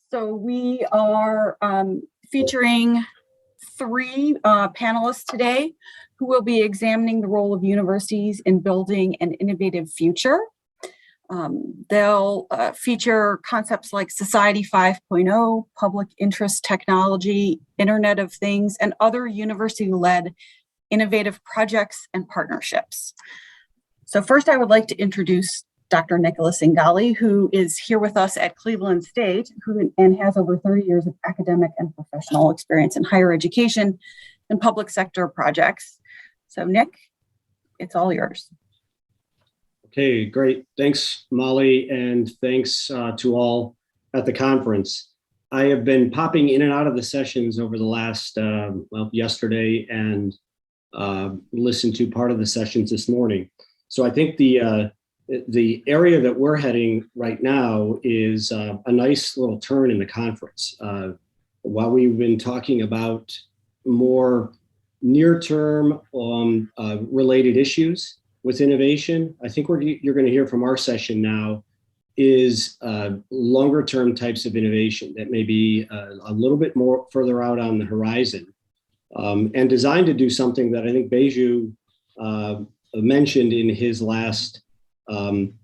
So we are featuring three panelists today who will be examining the role of universities in building an innovative future. They'll feature concepts like Society 5.0, public interest technology, Internet of Things, and other university-led innovative projects and partnerships. So first, I would like to introduce Dr. Nicholas Zingale, who is here with us at Cleveland State, and has over 30 years of academic and professional experience in higher education and public sector projects. So Nick, it's all yours. Okay, great. Thanks, Molly, and thanks to all at the conference. I have been popping in and out of the sessions over the last, yesterday, and listened to part of the sessions this morning. So I think the area that we're heading right now is a nice little turn in the conference. While we've been talking about more near-term related issues with innovation, I think you're going to hear from our session now is longer-term types of innovation that may be a little bit more further out on the horizon, and designed to do something that I think Beju mentioned in his last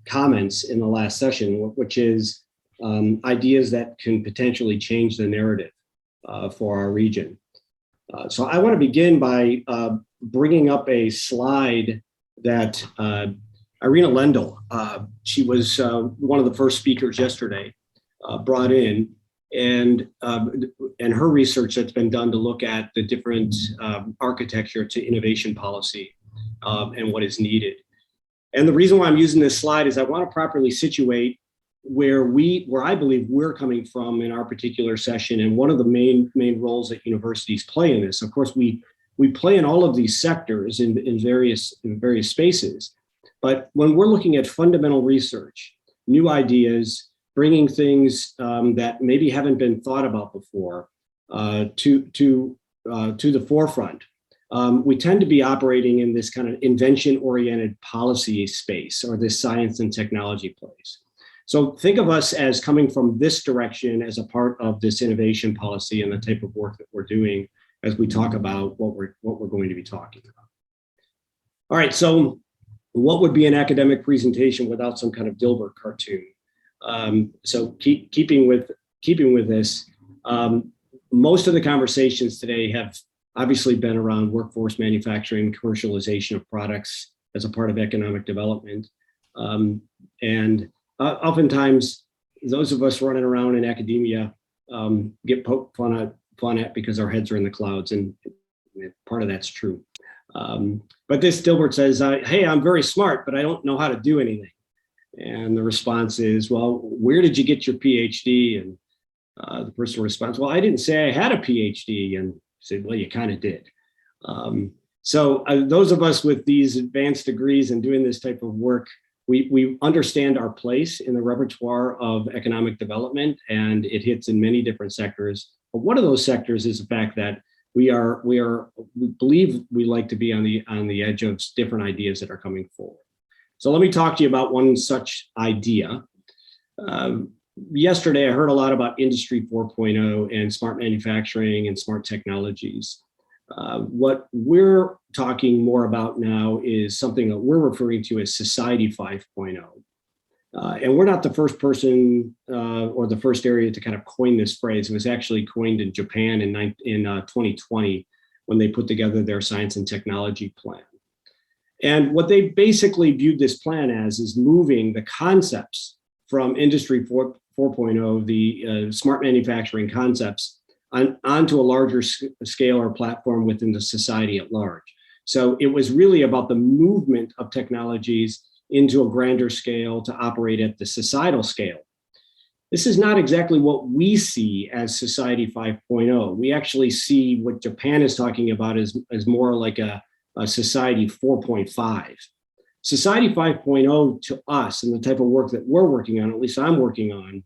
comments in the last session, which is ideas that can potentially change the narrative for our region. So I want to begin by bringing up a slide that Irina Lendl, she was one of the first speakers yesterday, brought in, and her research that's been done to look at the different architecture to innovation policy and what is needed. And the reason why I'm using this slide is I want to properly situate where I believe we're coming from in our particular session, and one of the main roles that universities play in this. Of course, we play in all of these sectors in various spaces, but when we're looking at fundamental research, new ideas, bringing things that maybe haven't been thought about before to the forefront, we tend to be operating in this kind of invention-oriented policy space, or this science and technology place. So think of us as coming from this direction as a part of this innovation policy and the type of work that we're doing as we talk about what we're going to be talking about. All right, so what would be an academic presentation without some kind of Dilbert cartoon? So keeping with this, most of the conversations today have obviously been around workforce manufacturing, commercialization of products as a part of economic development. And oftentimes, those of us running around in academia get poked fun at because our heads are in the clouds, and part of that's true. But this Dilbert says, hey, I'm very smart, but I don't know how to do anything. And the response is, well, where did you get your PhD? And the person responds, well, I didn't say I had a PhD. And said, well, you kind of did. So those of us with these advanced degrees and doing this type of work, we understand our place in the repertoire of economic development, and it hits in many different sectors. But one of those sectors is the fact that we believe we like to be on the edge of different ideas that are coming forward. So let me talk to you about one such idea. Yesterday, I heard a lot about Industry 4.0 and smart manufacturing and smart technologies. What we're talking more about now is something that we're referring to as Society 5.0. And we're not the first person or the first area to kind of coin this phrase. It was actually coined in Japan in 2020 when they put together their science and technology plan. And what they basically viewed this plan as is moving the concepts from Industry 4.0, the smart manufacturing concepts, onto a larger scale or platform within the society at large. So it was really about the movement of technologies into a grander scale to operate at the societal scale. This is not exactly what we see as Society 5.0. We actually see what Japan is talking about as more like a Society 4.5. Society 5.0 to us, and the type of work that we're working on, at least I'm working on,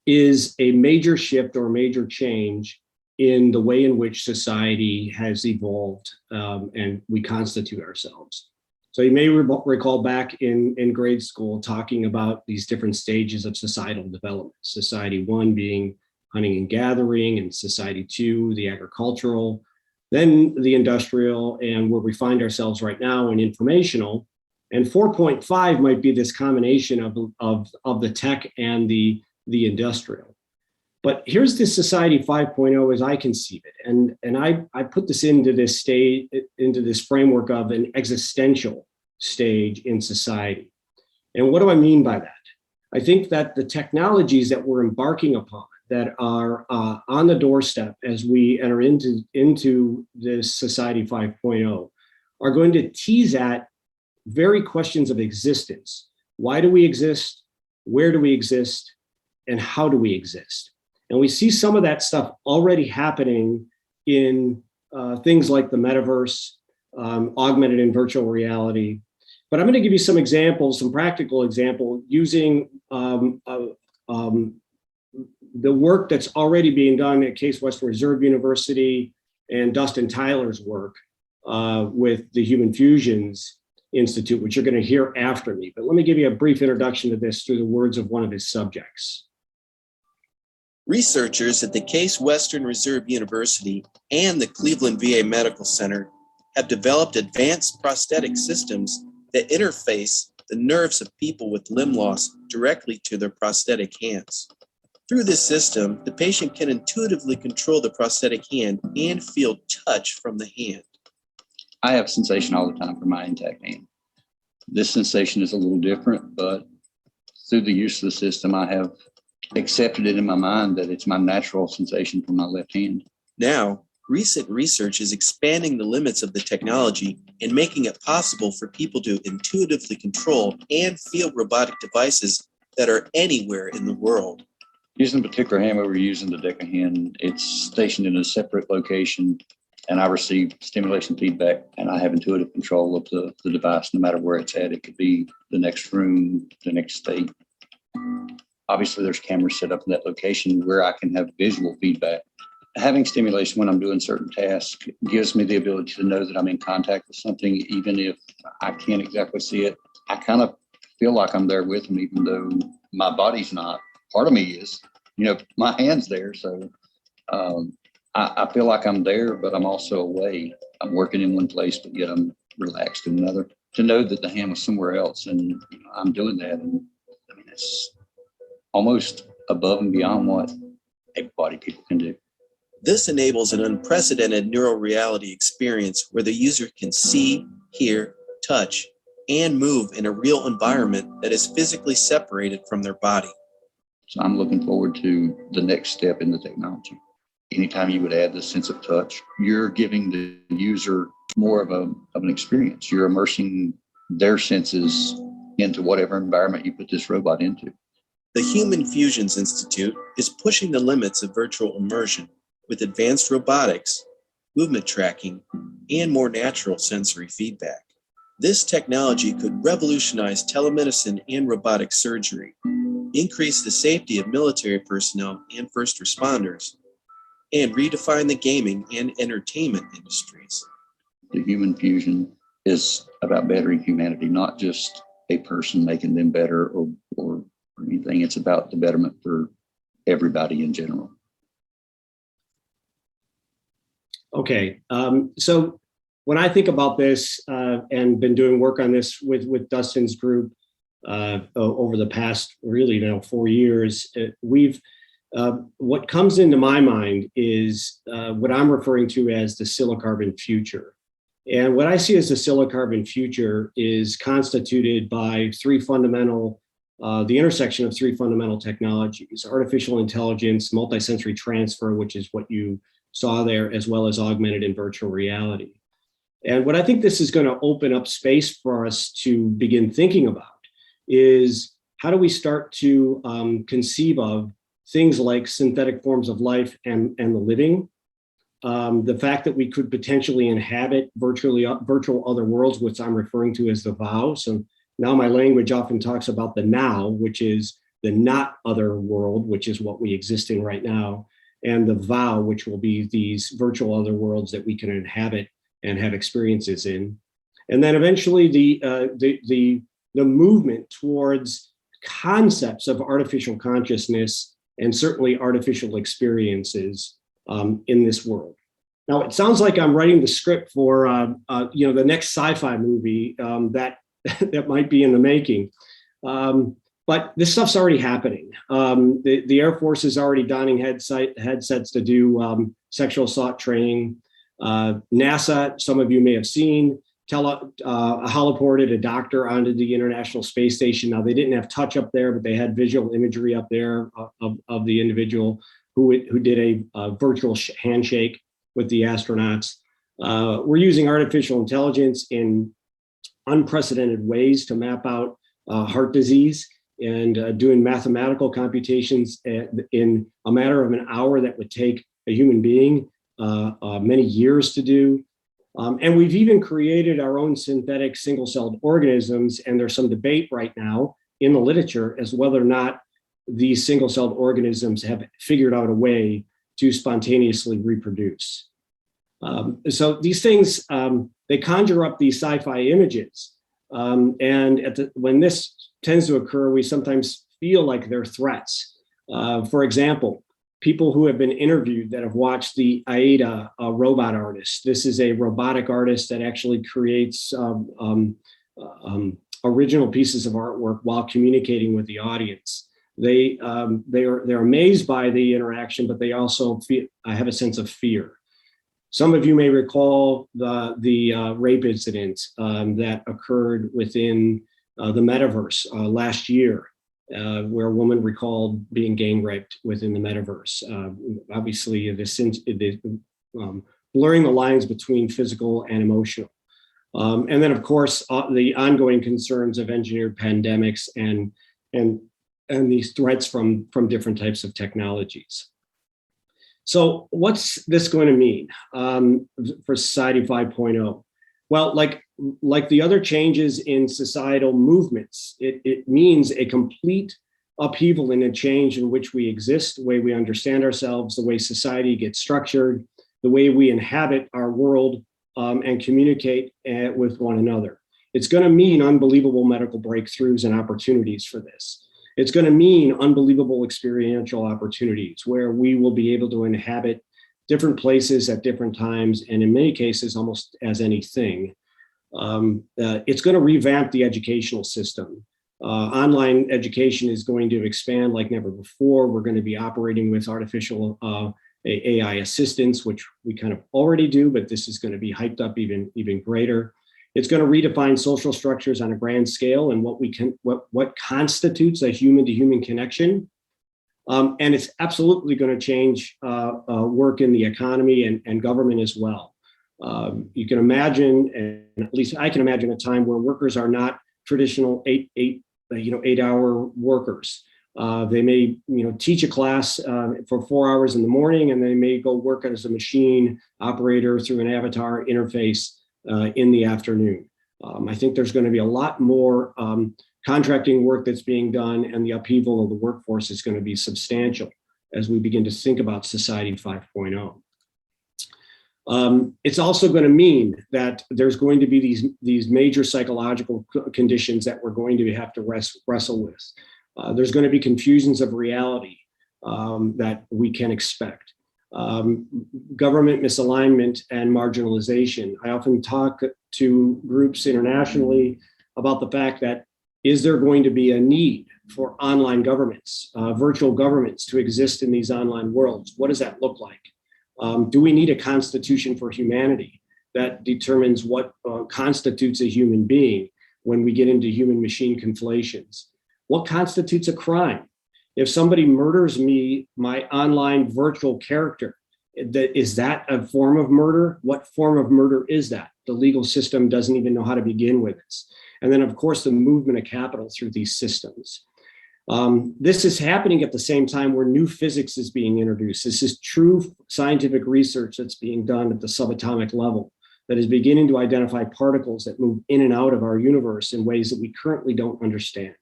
is a major shift or a major change in the way in which society has evolved and we constitute ourselves. So you may recall back in grade school talking about these different stages of societal development. Society 1 being hunting and gathering, and society 2, the agricultural, then the industrial, and where we find ourselves right now in informational. And 4.5 might be this combination of the tech and the industrial. But here's this society 5.0 as I conceive it. And I put this into this stage, into this framework of an existential stage in society. And what do I mean by that? I think that the technologies that we're embarking upon that are on the doorstep as we enter into this society 5.0 are going to tease at very questions of existence. Why do we exist? Where do we exist? And how do we exist? And we see some of that stuff already happening in things like the metaverse, augmented and virtual reality. But I'm going to give you some examples, some practical examples using the work that's already being done at Case Western Reserve University and Dustin Tyler's work with the Human Fusions Institute, which you're going to hear after me. But let me give you a brief introduction to this through the words of one of his subjects. Researchers at the Case Western Reserve University and the Cleveland VA Medical Center have developed advanced prosthetic systems that interface the nerves of people with limb loss directly to their prosthetic hands. Through this system, the patient can intuitively control the prosthetic hand and feel touch from the hand. I have sensation all the time from my intact hand. This sensation is a little different, but through the use of the system, I have accepted it in my mind that it's my natural sensation from my left hand. Now, recent research is expanding the limits of the technology and making it possible for people to intuitively control and feel robotic devices that are anywhere in the world. Using the particular hand we were using, the Deca hand, it's stationed in a separate location, and I receive stimulation feedback, and I have intuitive control of the device no matter where it's at. It could be the next room, the next state. Obviously, there's cameras set up in that location where I can have visual feedback. Having stimulation when I'm doing certain tasks gives me the ability to know that I'm in contact with something, even if I can't exactly see it. I kind of feel like I'm there with them, even though my body's not. Part of me is, my hand's there. So I feel like I'm there, but I'm also away. I'm working in one place, but yet I'm relaxed in another. To know that the hand was somewhere else and I'm doing that. And I mean, it's almost above and beyond what able-bodied people can do. This enables an unprecedented neural reality experience where the user can see, hear, touch, and move in a real environment that is physically separated from their body. So I'm looking forward to the next step in the technology. Anytime you would add the sense of touch, you're giving the user more of an experience. You're immersing their senses into whatever environment you put this robot into. The Human Fusions Institute is pushing the limits of virtual immersion with advanced robotics, movement tracking, and more natural sensory feedback. This technology could revolutionize telemedicine and robotic surgery, increase the safety of military personnel and first responders, and redefine the gaming and entertainment industries. The Human Fusion is about bettering humanity, not just a person making them better or anything. It's about the betterment for everybody in general. Okay, so when I think about this and been doing work on this with Dustin's group over the past really 4 years, what comes into my mind is what I'm referring to as the silicarbon future. And what I see as the silicarbon future is constituted by the intersection of three fundamental technologies: artificial intelligence, multisensory transfer, which is what you saw there, as well as augmented and virtual reality. And what I think this is going to open up space for us to begin thinking about is how do we start to conceive of things like synthetic forms of life and the living, the fact that we could potentially inhabit virtual other worlds, which I'm referring to as the vow. So now my language often talks about the now, which is the not other world, which is what we exist in right now, and the vow, which will be these virtual other worlds that we can inhabit and have experiences in. And then eventually the movement towards concepts of artificial consciousness and certainly artificial experiences in this world. Now, it sounds like I'm writing the script for the next sci-fi movie that might be in the making. But this stuff's already happening. The Air Force is already donning headsets to do sexual assault training. NASA, some of you may have seen, holoported a doctor onto the International Space Station. Now, they didn't have touch up there, but they had visual imagery up there of the individual who did a virtual handshake with the astronauts. We're using artificial intelligence in unprecedented ways to map out heart disease and doing mathematical computations in a matter of an hour that would take a human being many years to do. And we've even created our own synthetic single-celled organisms, and there's some debate right now in the literature as whether or not these single-celled organisms have figured out a way to spontaneously reproduce. So these things, they conjure up these sci-fi images. And when this tends to occur, we sometimes feel like they're threats. For example, people who have been interviewed that have watched the Aida robot artist. This is a robotic artist that actually creates original pieces of artwork while communicating with the audience. They're amazed by the interaction, but they also have a sense of fear. Some of you may recall the rape incident that occurred within the metaverse last year, where a woman recalled being gang raped within the metaverse. Obviously, blurring the lines between physical and emotional. And then, of course, the ongoing concerns of engineered pandemics and these threats from different types of technologies. So what's this going to mean for Society 5.0? Well, like the other changes in societal movements, it means a complete upheaval and a change in which we exist, the way we understand ourselves, the way society gets structured, the way we inhabit our world and communicate with one another. It's going to mean unbelievable medical breakthroughs and opportunities for this. It's going to mean unbelievable experiential opportunities where we will be able to inhabit different places at different times, and in many cases, almost as anything. It's going to revamp the educational system. Online education is going to expand like never before. We're going to be operating with artificial AI assistants, which we kind of already do, but this is going to be hyped up even greater. It's going to redefine social structures on a grand scale and what constitutes a human-to-human connection. And it's absolutely going to change work in the economy and government as well. You can imagine, and at least I can imagine, a time where workers are not traditional eight-hour workers. They may teach a class for 4 hours in the morning, and they may go work as a machine operator through an avatar interface in the afternoon. I think there's going to be a lot more contracting work that's being done, and the upheaval of the workforce is going to be substantial as we begin to think about Society 5.0. It's also going to mean that there's going to be these major psychological conditions that we're going to have to wrestle with. There's going to be confusions of reality that we can expect. Government misalignment and marginalization. I often talk to groups internationally about the fact that is there going to be a need for online governments, virtual governments to exist in these online worlds? What does that look like? Do we need a constitution for humanity that determines what constitutes a human being when we get into human-machine conflations? What constitutes a crime? If somebody murders me, my online virtual character, is that a form of murder? What form of murder is that? The legal system doesn't even know how to begin with this. And then, of course, the movement of capital through these systems. This is happening at the same time where new physics is being introduced. This is true scientific research that's being done at the subatomic level that is beginning to identify particles that move in and out of our universe in ways that we currently don't understand.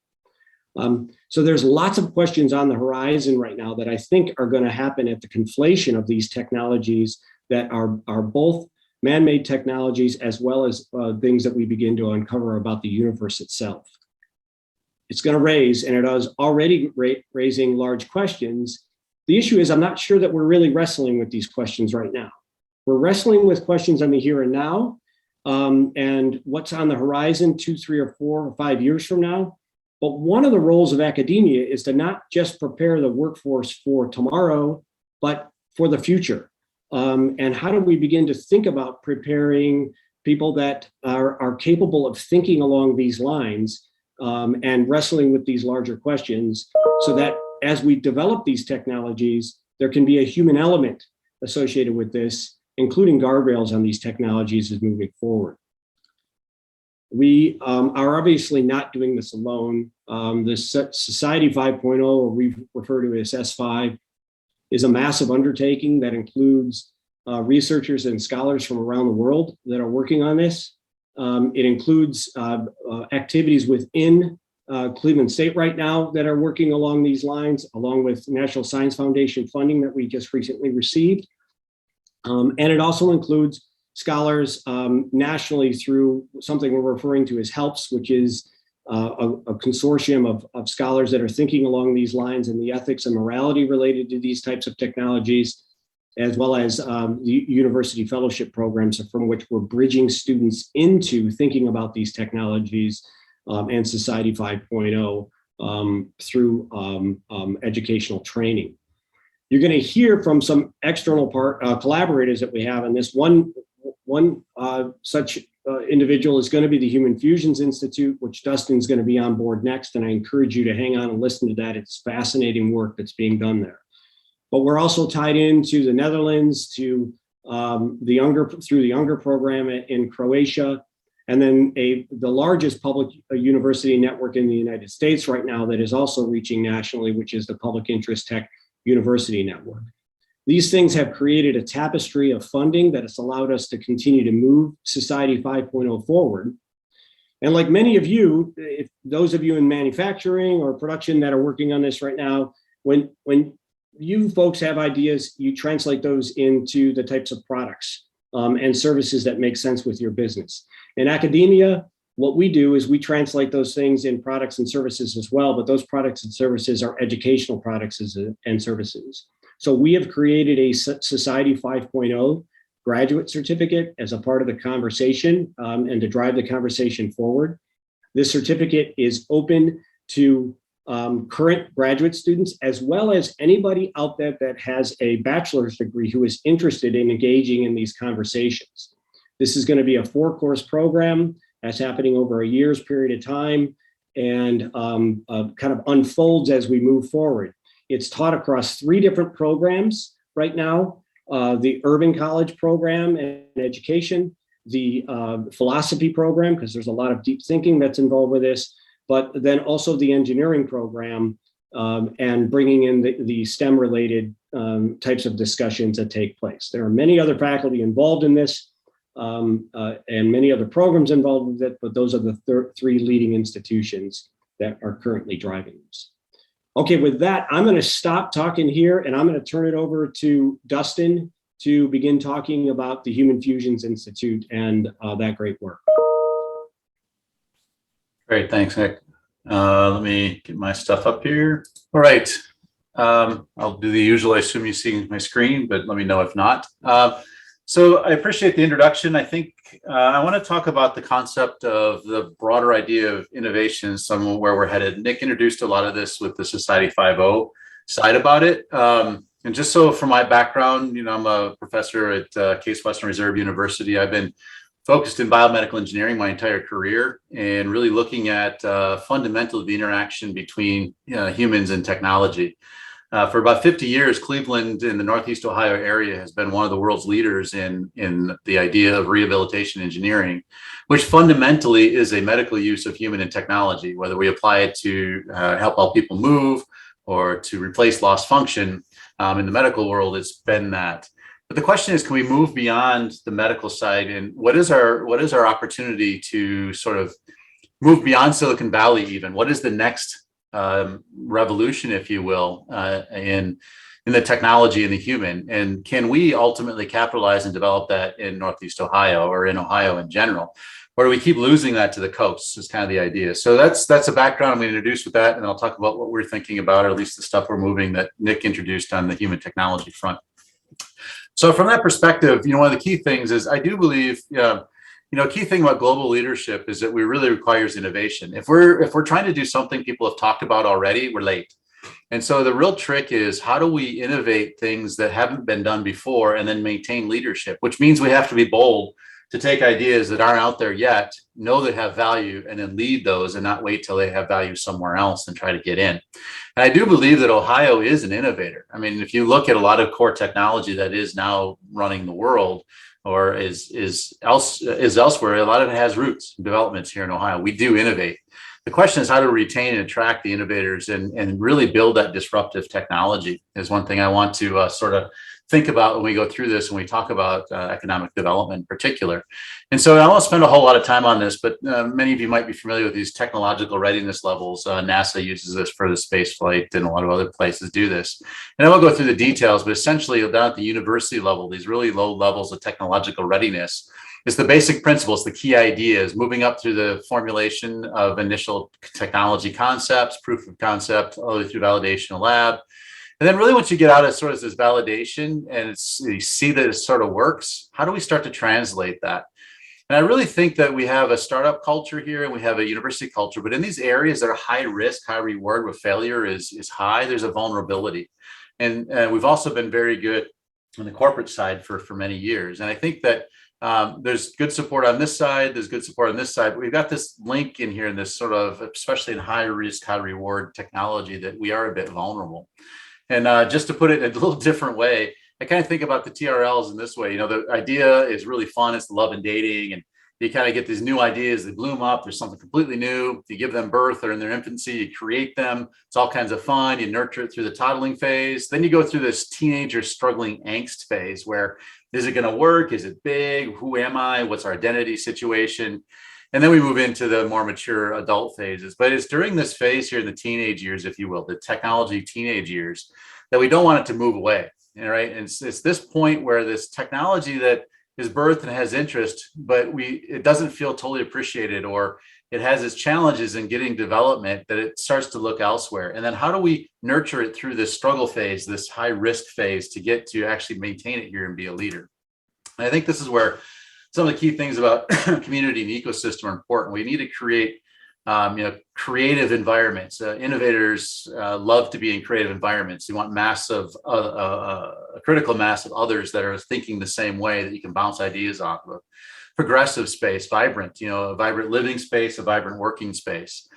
So there's lots of questions on the horizon right now that I think are going to happen at the conflation of these technologies that are both man-made technologies, as well as things that we begin to uncover about the universe itself. It's going to raise, and it is already raising large questions. The issue is I'm not sure that we're really wrestling with these questions right now. We're wrestling with questions on the here and now, and what's on the horizon 2, 3, or 4 or 5 years from now. But one of the roles of academia is to not just prepare the workforce for tomorrow, but for the future. And how do we begin to think about preparing people that are capable of thinking along these lines and wrestling with these larger questions, so that as we develop these technologies, there can be a human element associated with this, including guardrails on these technologies as moving forward. We are obviously not doing this alone. This Society 5.0, or we refer to as S5, is a massive undertaking that includes researchers and scholars from around the world that are working on this. It includes activities within Cleveland State right now that are working along these lines, along with National Science Foundation funding that we just recently received. And it also includes scholars nationally through something we're referring to as HELPS, which is a consortium of scholars that are thinking along these lines and the ethics and morality related to these types of technologies, as well as the university fellowship programs from which we're bridging students into thinking about these technologies and Society 5.0 through educational training. You're going to hear from some external collaborators that we have on this. One such individual is going to be the Human Fusions Institute, which Dustin's going to be on board next, and I encourage you to hang on and listen to that. It's fascinating work that's being done there. But we're also tied into the Netherlands, to through the Younger program in Croatia, and then the largest public university network in the United States right now that is also reaching nationally, which is the Public Interest Tech University Network. These things have created a tapestry of funding that has allowed us to continue to move Society 5.0 forward. And like many of you, if those of you in manufacturing or production that are working on this right now, when you folks have ideas, you translate those into the types of products and services that make sense with your business. In academia, what we do is we translate those things in products and services as well, but those products and services are educational products and services. So we have created a Society 5.0 graduate certificate as a part of the conversation and to drive the conversation forward. This certificate is open to current graduate students, as well as anybody out there that has a bachelor's degree who is interested in engaging in these conversations. This is going to be a 4-course program that's happening over a year's period of time and kind of unfolds as we move forward. It's taught across 3 different programs right now, the Urban College program and education, the philosophy program, because there's a lot of deep thinking that's involved with this, but then also the engineering program and bringing in the STEM related types of discussions that take place. There are many other faculty involved in this and many other programs involved with it, but those are the 3 leading institutions that are currently driving this. Okay, with that, I'm going to stop talking here and I'm going to turn it over to Dustin to begin talking about the Human Fusions Institute and that great work. Great, thanks, Nick. Let me get my stuff up here. All right, I'll do the usual. I assume you see my screen, but let me know if not. So I appreciate the introduction. I think I want to talk about the concept of the broader idea of innovation, some where we're headed. Nick introduced a lot of this with the Society 5.0 side about it. And just so from my background, I'm a professor at Case Western Reserve University. I've been focused in biomedical engineering my entire career and really looking at fundamentally the interaction between humans and technology. For about 50 years, Cleveland in the Northeast Ohio area has been one of the world's leaders in the idea of rehabilitation engineering, which fundamentally is a medical use of human and technology, whether we apply it to help people move or to replace lost function. In the medical world, it's been that. But the question is, can we move beyond the medical side, and what is our opportunity to sort of move beyond Silicon Valley even? What is the next revolution, if you will, in the technology and the human. And can we ultimately capitalize and develop that in Northeast Ohio or in Ohio in general? Or do we keep losing that to the coasts is kind of the idea. So that's a background I'm going to introduce with that. And I'll talk about what we're thinking about, or at least the stuff we're moving that Nick introduced on the human technology front. So from that perspective, one of the key things is I do believe, a key thing about global leadership is that we really requires innovation. If we're trying to do something people have talked about already, we're late. And so the real trick is, how do we innovate things that haven't been done before and then maintain leadership, which means we have to be bold to take ideas that aren't out there yet, know they have value, and then lead those and not wait till they have value somewhere else and try to get in. And I do believe that Ohio is an innovator. I mean, if you look at a lot of core technology that is now running the world or is elsewhere, a lot of it has roots and developments here in Ohio. We do innovate. The question is how to retain and attract the innovators and really build that disruptive technology is one thing I want to sort of think about when we go through this and we talk about economic development in particular. And so I won't spend a whole lot of time on this, but many of you might be familiar with these technological readiness levels. NASA uses this for the space flight, and a lot of other places do this. And I won't go through the details, but essentially down at the university level, these really low levels of technological readiness, it's the basic principles, the key ideas, moving up through the formulation of initial technology concepts, proof of concept, all the way through validation lab. And then really once you get out of sort of this validation and you see that it sort of works, how do we start to translate that? And I really think that we have a startup culture here and we have a university culture, but in these areas that are high risk, high reward, where failure is high, there's a vulnerability. And we've also been very good on the corporate side for many years. And I think that there's good support on this side, there's good support on this side, but we've got this link in here in this sort of, especially in high risk, high reward technology, that we are a bit vulnerable. And just to put it in a little different way, I kind of think about the TRLs in this way. The idea is really fun. It's love and dating. And you kind of get these new ideas that bloom up. There's something completely new. You give them birth. They're in their infancy. You create them. It's all kinds of fun. You nurture it through the toddling phase. Then you go through this teenager struggling angst phase where, is it going to work? Is it big? Who am I? What's our identity situation? And then we move into the more mature adult phases. But it's during this phase here in the teenage years, if you will, the technology teenage years, that we don't want it to move away. All right. And it's this point where this technology that is birthed and has interest, but it doesn't feel totally appreciated, or it has its challenges in getting development, that it starts to look elsewhere. And then how do we nurture it through this struggle phase, this high risk phase, to get to actually maintain it here and be a leader? And I think this is where some of the key things about community and ecosystem are important. We need to create creative environments. Innovators love to be in creative environments. You want a critical mass of others that are thinking the same way, that you can bounce ideas off of. Progressive space, vibrant, a vibrant living space, a vibrant working space.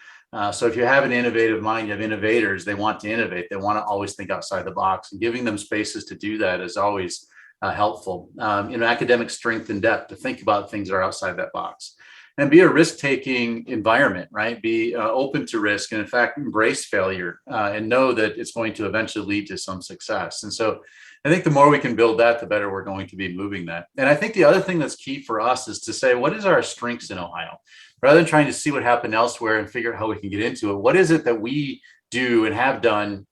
So if you have an innovative mind, you have innovators, they want to innovate. They want to always think outside the box, and giving them spaces to do that is always helpful. Academic strength and depth to think about things that are outside that box. And be a risk-taking environment, right? Be open to risk, and in fact, embrace failure and know that it's going to eventually lead to some success. And so I think the more we can build that, the better we're going to be moving that. And I think the other thing that's key for us is to say, what is our strengths in Ohio? Rather than trying to see what happened elsewhere and figure out how we can get into it, what is it that we do and have done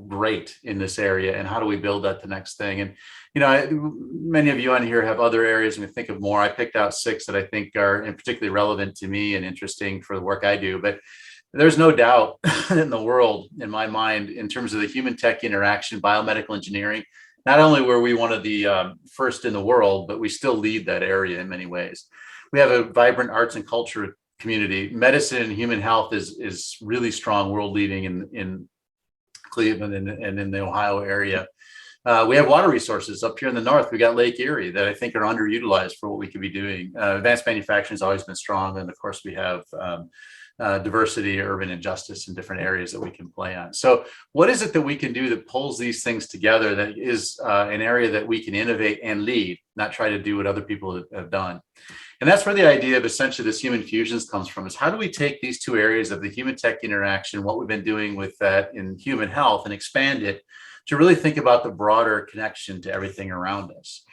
great in this area, and how do we build that the next thing? And many of you on here have other areas, and we think of more. I picked out 6 that I think are particularly relevant to me and interesting for the work I do. But there's no doubt in the world, in my mind, in terms of the human tech interaction, biomedical engineering, not only were we one of the first in the world, but we still lead that area in many ways. We have a vibrant arts and culture community. Medicine and human health is really strong, world leading in Cleveland and in the Ohio area. We have water resources up here in the north. We got Lake Erie that I think are underutilized for what we could be doing. Advanced manufacturing has always been strong. And of course, we have diversity, urban, and justice in different areas that we can play on. So what is it that we can do that pulls these things together, that is an area that we can innovate and lead, not try to do what other people have done? And that's where the idea of essentially this human fusions comes from, is how do we take these two areas of the human tech interaction, what we've been doing with that in human health, and expand it to really think about the broader connection to everything around us.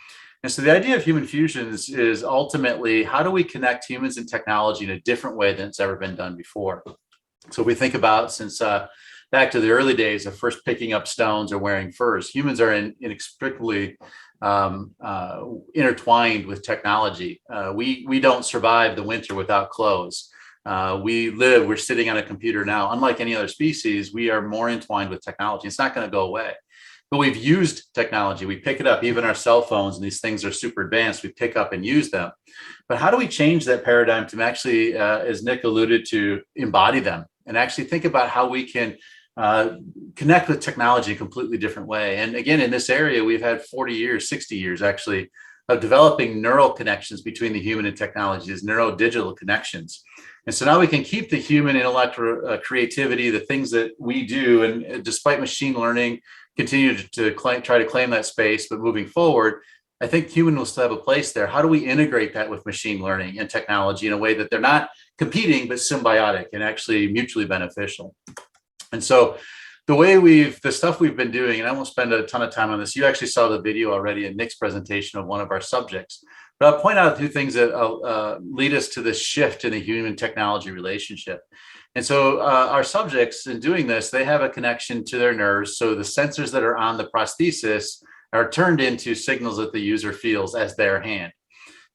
And so the idea of human fusions is ultimately, how do we connect humans and technology in a different way than it's ever been done before? So we think about since back to the early days of first picking up stones or wearing furs, humans are inextricably intertwined with technology. We don't survive the winter without clothes. We're sitting on a computer now. Unlike any other species, we are more entwined with technology. It's not going to go away. But we've used technology. We pick it up, even our cell phones, and these things are super advanced. We pick up and use them. But how do we change that paradigm to actually, as Nick alluded to, embody them and actually think about how we can connect with technology in a completely different way? And again, in this area, we've had 40 years, 60 years actually, of developing neural connections between the human and technology, these neurodigital connections. And so now we can keep the human intellectual creativity, the things that we do, and despite machine learning, continue to try to claim that space. But moving forward, I think human will still have a place there. How do we integrate that with machine learning and technology in a way that they're not competing, but symbiotic and actually mutually beneficial? And so the stuff we've been doing, and I won't spend a ton of time on this. You actually saw the video already in Nick's presentation of one of our subjects. But I'll point out two things that lead us to this shift in the human technology relationship. And so our subjects in doing this, they have a connection to their nerves. So the sensors that are on the prosthesis are turned into signals that the user feels as their hand.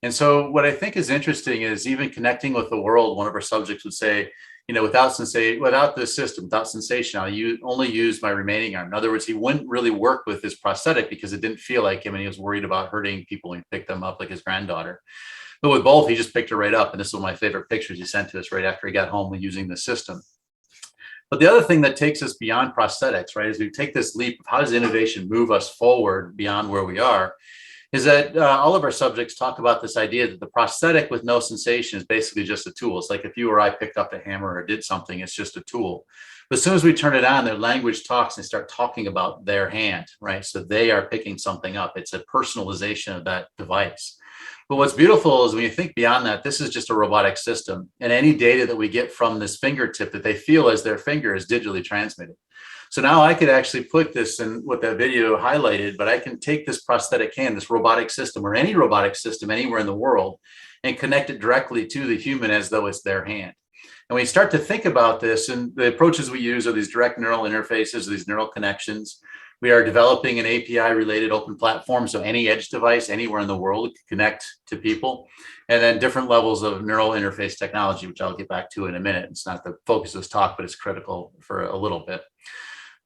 And so what I think is interesting is even connecting with the world. One of our subjects would say, without this system, without sensation, I only use my remaining arm. In other words, he wouldn't really work with his prosthetic because it didn't feel like him, and he was worried about hurting people when he picked them up, like his granddaughter. But with both, he just picked her right up. And this is one of my favorite pictures he sent to us right after he got home using the system. But the other thing that takes us beyond prosthetics, right, is we take this leap of how does innovation move us forward beyond where we are, is that all of our subjects talk about this idea that the prosthetic with no sensation is basically just a tool. It's like if you or I picked up a hammer or did something, it's just a tool. But as soon as we turn it on, their language talks and they start talking about their hand, right? So they are picking something up. It's a personalization of that device. But what's beautiful is when you think beyond that, this is just a robotic system, and any data that we get from this fingertip that they feel as their finger is digitally transmitted. So now I could actually put this in what that video highlighted, but I can take this prosthetic hand, this robotic system, or any robotic system anywhere in the world, and connect it directly to the human as though it's their hand. And when you start to think about this, and the approaches we use are these direct neural interfaces, these neural connections. We are developing an API-related open platform, so any edge device anywhere in the world can connect to people. And then different levels of neural interface technology, which I'll get back to in a minute. It's not the focus of this talk, but it's critical for a little bit.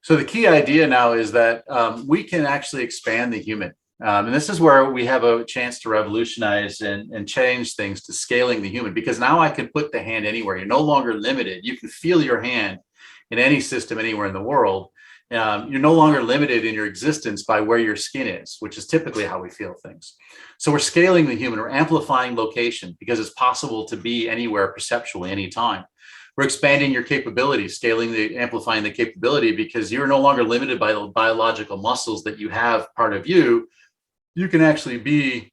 So the key idea now is that we can actually expand the human. And this is where we have a chance to revolutionize and change things to scaling the human, because now I can put the hand anywhere. You're no longer limited. You can feel your hand in any system anywhere in the world. You're no longer limited in your existence by where your skin is, which is typically how we feel things. So we're scaling the human, we're amplifying location because it's possible to be anywhere perceptually anytime. We're expanding your capabilities, amplifying the capability, because you're no longer limited by the biological muscles that you have part of you. You can actually be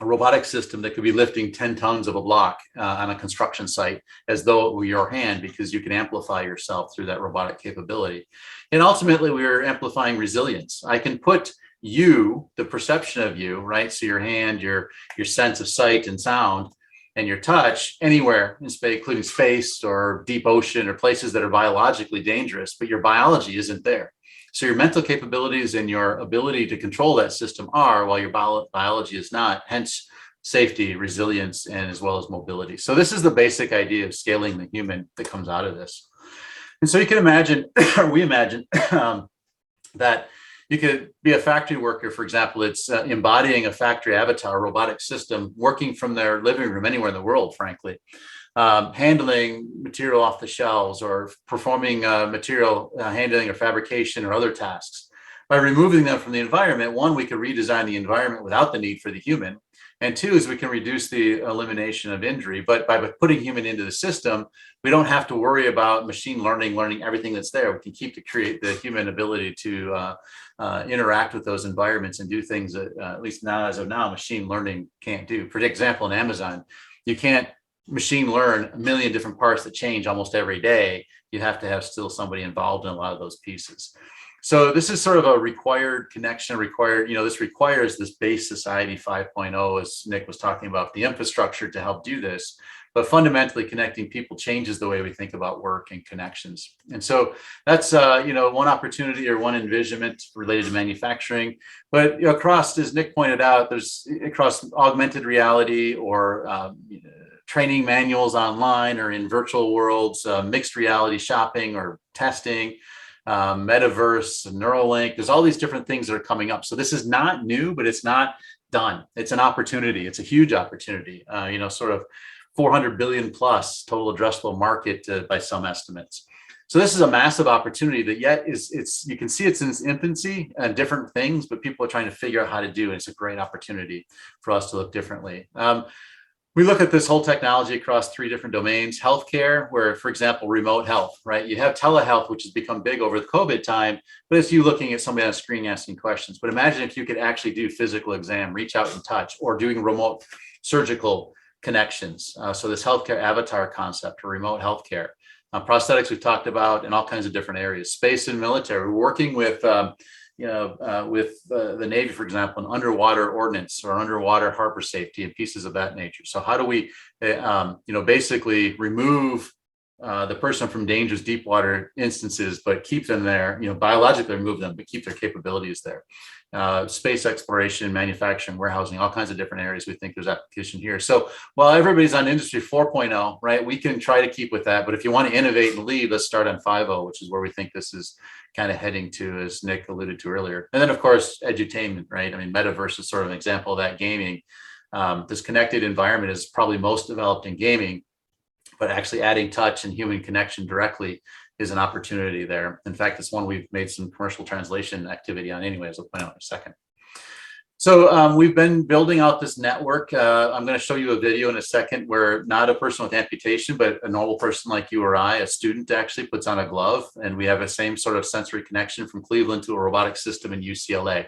a robotic system that could be lifting 10 tons of a block on a construction site as though it were your hand, because you can amplify yourself through that robotic capability. And ultimately, we're amplifying resilience. I can put you, the perception of you, right? So your hand, your sense of sight and sound, and your touch anywhere in space, including space or deep ocean or places that are biologically dangerous, but your biology isn't there. So your mental capabilities and your ability to control that system are, while your biology is not, hence safety, resilience, and as well as mobility. So this is the basic idea of scaling the human that comes out of this. And so you can imagine, or we imagine, that you could be a factory worker, for example. It's embodying a factory avatar, a robotic system, working from their living room anywhere in the world, frankly. Handling material off the shelves, or performing material handling or fabrication or other tasks. By removing them from the environment, one, we can redesign the environment without the need for the human. And two is we can reduce the elimination of injury. But by putting human into the system, we don't have to worry about machine learning everything that's there. We can keep to create the human ability to interact with those environments and do things that, at least now, as of now, machine learning can't do. For example, in Amazon, you can't machine learn a million different parts that change almost every day. You have to have still somebody involved in a lot of those pieces. So this is sort of a required connection, this requires this base society 5.0, as Nick was talking about, the infrastructure to help do this. but fundamentally connecting people changes the way we think about work and connections. And so that's one opportunity or one envisionment related to manufacturing. But across, as Nick pointed out, there's across augmented reality or training manuals online or in virtual worlds, mixed reality shopping or testing, metaverse, Neuralink. There's all these different things that are coming up. So this is not new, but it's not done. It's an opportunity. It's a huge opportunity. Sort of 400 billion plus total addressable market by some estimates. So this is a massive opportunity that yet you can see it's in its infancy and different things, but people are trying to figure out how to do it. It's a great opportunity for us to look differently. We look at this whole technology across 3 different domains: healthcare, where, for example, remote health, right? You have telehealth, which has become big over the COVID time, but it's you looking at somebody on a screen asking questions. But imagine if you could actually do physical exam, reach out and touch, or doing remote surgical connections. So this healthcare avatar concept or remote healthcare. Prosthetics we've talked about in all kinds of different areas. Space and military. We're working with the Navy, for example, an underwater ordnance or underwater harbor safety and pieces of that nature. So how do we, basically remove the person from dangerous deep water instances, but keep them there, biologically remove them, but keep their capabilities there. Space exploration, manufacturing, warehousing, all kinds of different areas we think there's application here. So while everybody's on industry 4.0, right, we can try to keep with that. But if you want to innovate and lead, let's start on 5.0, which is where we think this is kind of heading to, as Nick alluded to earlier. And then, of course, edutainment, right? I mean, metaverse is sort of an example of that. Gaming. This connected environment is probably most developed in gaming, but actually adding touch and human connection directly is an opportunity there. In fact, it's one we've made some commercial translation activity on anyway, as I'll point out in a second. So we've been building out this network. I'm going to show you a video in a second where not a person with amputation, but a normal person like you or I, a student, actually puts on a glove, and we have a same sort of sensory connection from Cleveland to a robotic system in UCLA.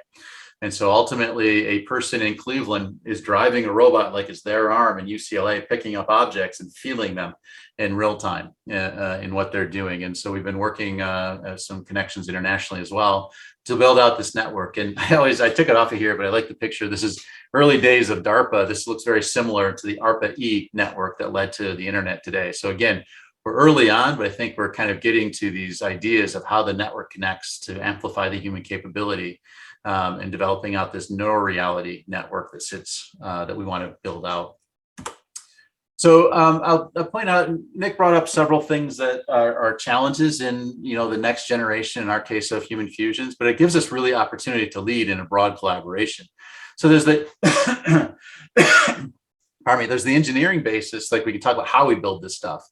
And so ultimately, a person in Cleveland is driving a robot like it's their arm in UCLA, picking up objects and feeling them in real time in what they're doing. And so we've been working some connections internationally as well to build out this network. And I took it off of here, but I like the picture. This is early days of DARPA. This looks very similar to the ARPA-E network that led to the internet today. So again, we're early on, but I think we're kind of getting to these ideas of how the network connects to amplify the human capability. And developing out this neuroreality network that sits that we want to build out. So I'll point out, Nick brought up several things that are challenges in the next generation, in our case of human fusions, but it gives us really opportunity to lead in a broad collaboration. So there's the there's the engineering basis, like we can talk about how we build this stuff.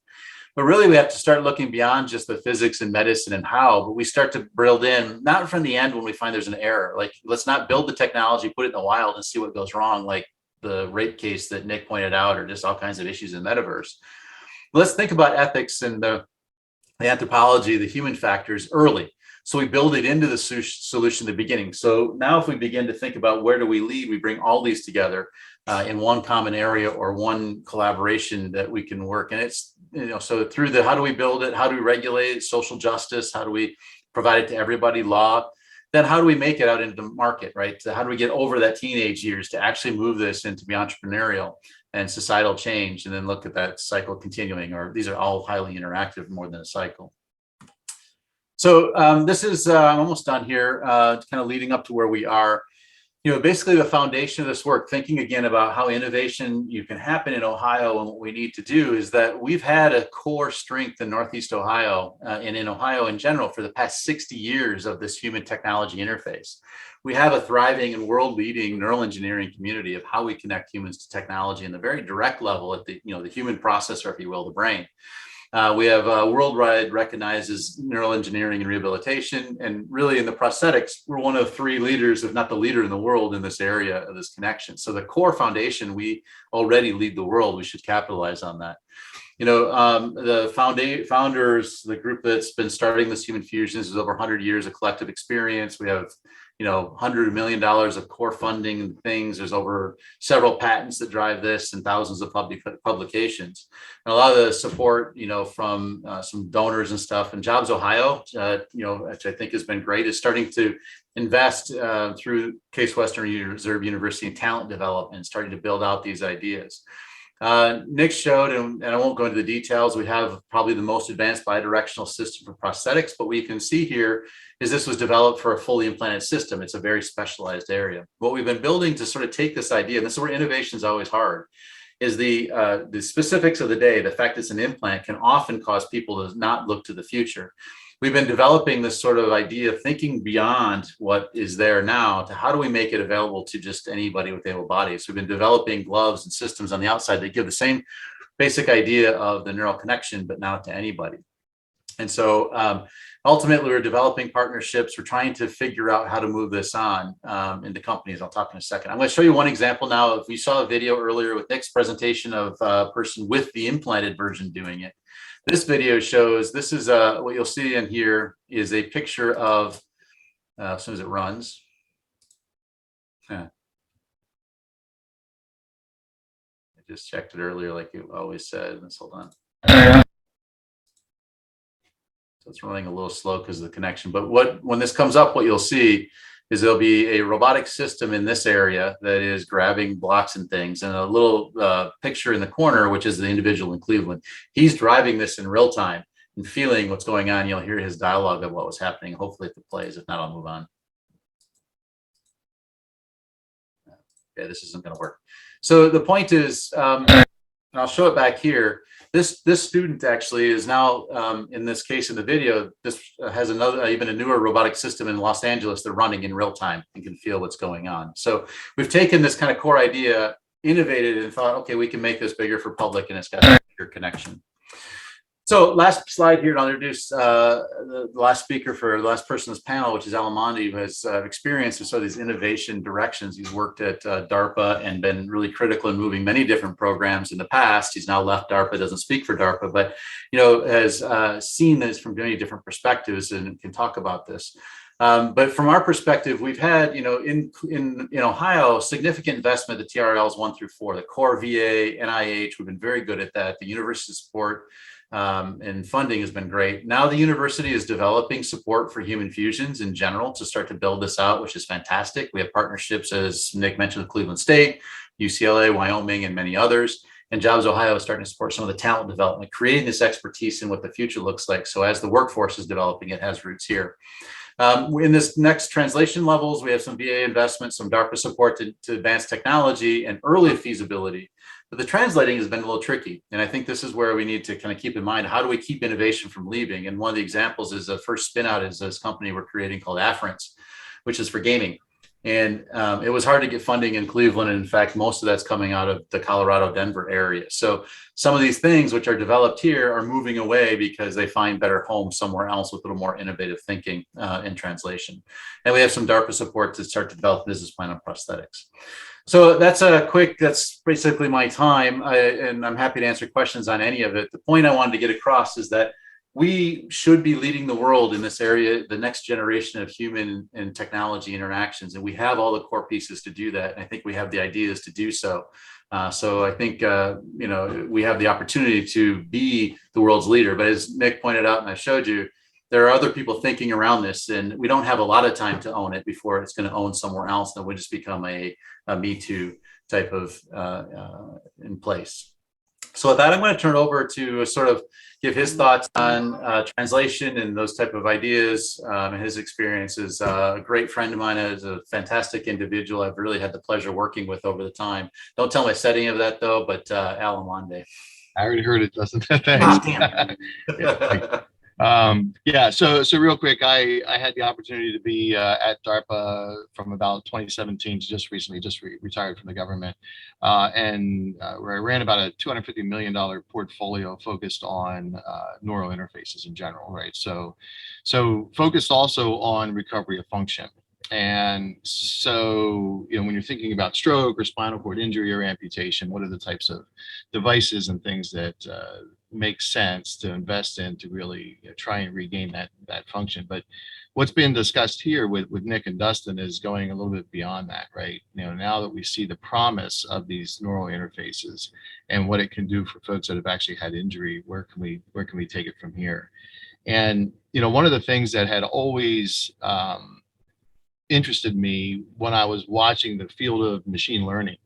But really, we have to start looking beyond just the physics and medicine and how, but we start to build in, not from the end when we find there's an error. Like, let's not build the technology, put it in the wild and see what goes wrong, like the rape case that Nick pointed out, or just all kinds of issues in metaverse. Let's think about ethics and the anthropology, the human factors early. So we build it into the solution at the beginning. So now if we begin to think about where do we lead, we bring all these together in one common area or one collaboration that we can work. And it's, so through the, how do we build it? How do we regulate it? Social justice? How do we provide it to everybody? Law? Then how do we make it out into the market, right? So how do we get over that teenage years to actually move this into the entrepreneurial and societal change, and then look at that cycle continuing, or these are all highly interactive more than a cycle. So this is, I'm almost done here, kind of leading up to where we are. Basically the foundation of this work, thinking again about how innovation can happen in Ohio, and what we need to do is that we've had a core strength in Northeast Ohio and in Ohio in general for the past 60 years of this human technology interface. We have a thriving and world-leading neural engineering community of how we connect humans to technology in the very direct level at the, the human processor, if you will, the brain. We have worldwide recognized as neural engineering and rehabilitation, and really in the prosthetics, we're one of 3 leaders, if not the leader in the world in this area of this connection. So the core foundation, we already lead the world. We should capitalize on that. The founders, the group that's been starting this Human Fusions, is over 100 years of collective experience. We have $100 million of core funding and things. There's over several patents that drive this and thousands of publications. And a lot of the support, from some donors and stuff. And Jobs Ohio, which I think has been great, is starting to invest through Case Western Reserve University in talent development, starting to build out these ideas. Nick showed, and I won't go into the details, we have probably the most advanced bidirectional system for prosthetics, but what you can see here is this was developed for a fully implanted system. It's a very specialized area. What we've been building to sort of take this idea, and this is where innovation is always hard, is the specifics of the day. The fact it's an implant can often cause people to not look to the future. We've been developing this sort of idea of thinking beyond what is there now to how do we make it available to just anybody with able bodies. So we've been developing gloves and systems on the outside that give the same basic idea of the neural connection, but now to anybody. And so ultimately, we're developing partnerships. We're trying to figure out how to move this on into companies. I'll talk in a second. I'm going to show you one example now. If we saw a video earlier with Nick's presentation of a person with the implanted version doing it. This video shows, this is what you'll see in here is a picture of, as soon as it runs. I just checked it earlier, like you always said. Let's hold on. So it's running a little slow because of the connection. But when this comes up, what you'll see is there'll be a robotic system in this area that is grabbing blocks and things, and a little picture in the corner, which is the individual in Cleveland. He's driving this in real time and feeling what's going on. You'll hear his dialogue of what was happening. Hopefully if it plays. If not, I'll move on. Okay, this isn't going to work. So the point is, and I'll show it back here. This student actually is now, in this case in the video, this has another, even a newer robotic system in Los Angeles. They're running in real time and can feel what's going on. So we've taken this kind of core idea, innovated, and thought, okay, we can make this bigger for public, and it's got a bigger connection. So last slide here, and I'll introduce the last speaker for the last person in this panel, which is Emondi, who has experience in sort of these innovation directions. He's worked at DARPA and been really critical in moving many different programs in the past. He's now left DARPA, doesn't speak for DARPA, but has seen this from many different perspectives and can talk about this. But from our perspective, we've had, in Ohio, significant investment at the TRLs 1 through 4, the core VA, NIH. We've been very good at that. The university support and funding has been great. Now the university is developing support for human fusions in general to start to build this out, which is fantastic. We have partnerships, as Nick mentioned, with Cleveland State, UCLA, Wyoming, and many others. And Jobs Ohio is starting to support some of the talent development, creating this expertise in what the future looks like. So as the workforce is developing, it has roots here. In this next translation levels, we have some VA investments, some DARPA support to advance technology and early feasibility. But the translating has been a little tricky. And I think this is where we need to kind of keep in mind, how do we keep innovation from leaving? And one of the examples is the first spin out is this company we're creating called Afference, which is for gaming. And it was hard to get funding in Cleveland. And in fact, most of that's coming out of the Colorado, Denver area. So some of these things which are developed here are moving away because they find better homes somewhere else with a little more innovative thinking in translation. And we have some DARPA support to start to develop a business plan on prosthetics. So that's that's basically my time. And I'm happy to answer questions on any of it. The point I wanted to get across is that we should be leading the world in this area, the next generation of human and technology interactions. And we have all the core pieces to do that. And I think we have the ideas to do so. So I think, we have the opportunity to be the world's leader. But as Nick pointed out, and I showed you, there are other people thinking around this, and we don't have a lot of time to own it before it's going to own somewhere else. That would just become a Me Too type of in place. So with that, I'm going to turn it over to sort of give his thoughts on translation and those type of ideas and his experiences. A great friend of mine, is a fantastic individual I've really had the pleasure working with over the time. Don't tell my setting of that though, but Al Emondi. I already heard it, Dustin. Thanks. So real quick, I had the opportunity to be at DARPA from about 2017 to just recently, retired from the government, where I ran about a $250 million portfolio focused on neural interfaces in general, right? So focused also on recovery of function. And so, when you're thinking about stroke or spinal cord injury or amputation, what are the types of devices and things that make sense to invest in to really try and regain that function? But what's been discussed here with Nick and Dustin is going a little bit beyond that, right? Now that we see the promise of these neural interfaces and what it can do for folks that have actually had injury, where can we take it from here? And one of the things that had always interested me when I was watching the field of machine learning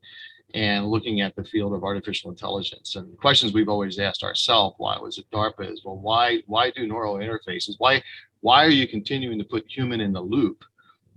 and looking at the field of artificial intelligence. And the questions we've always asked ourselves while I was at DARPA is, well, why do neural interfaces? Why are you continuing to put human in the loop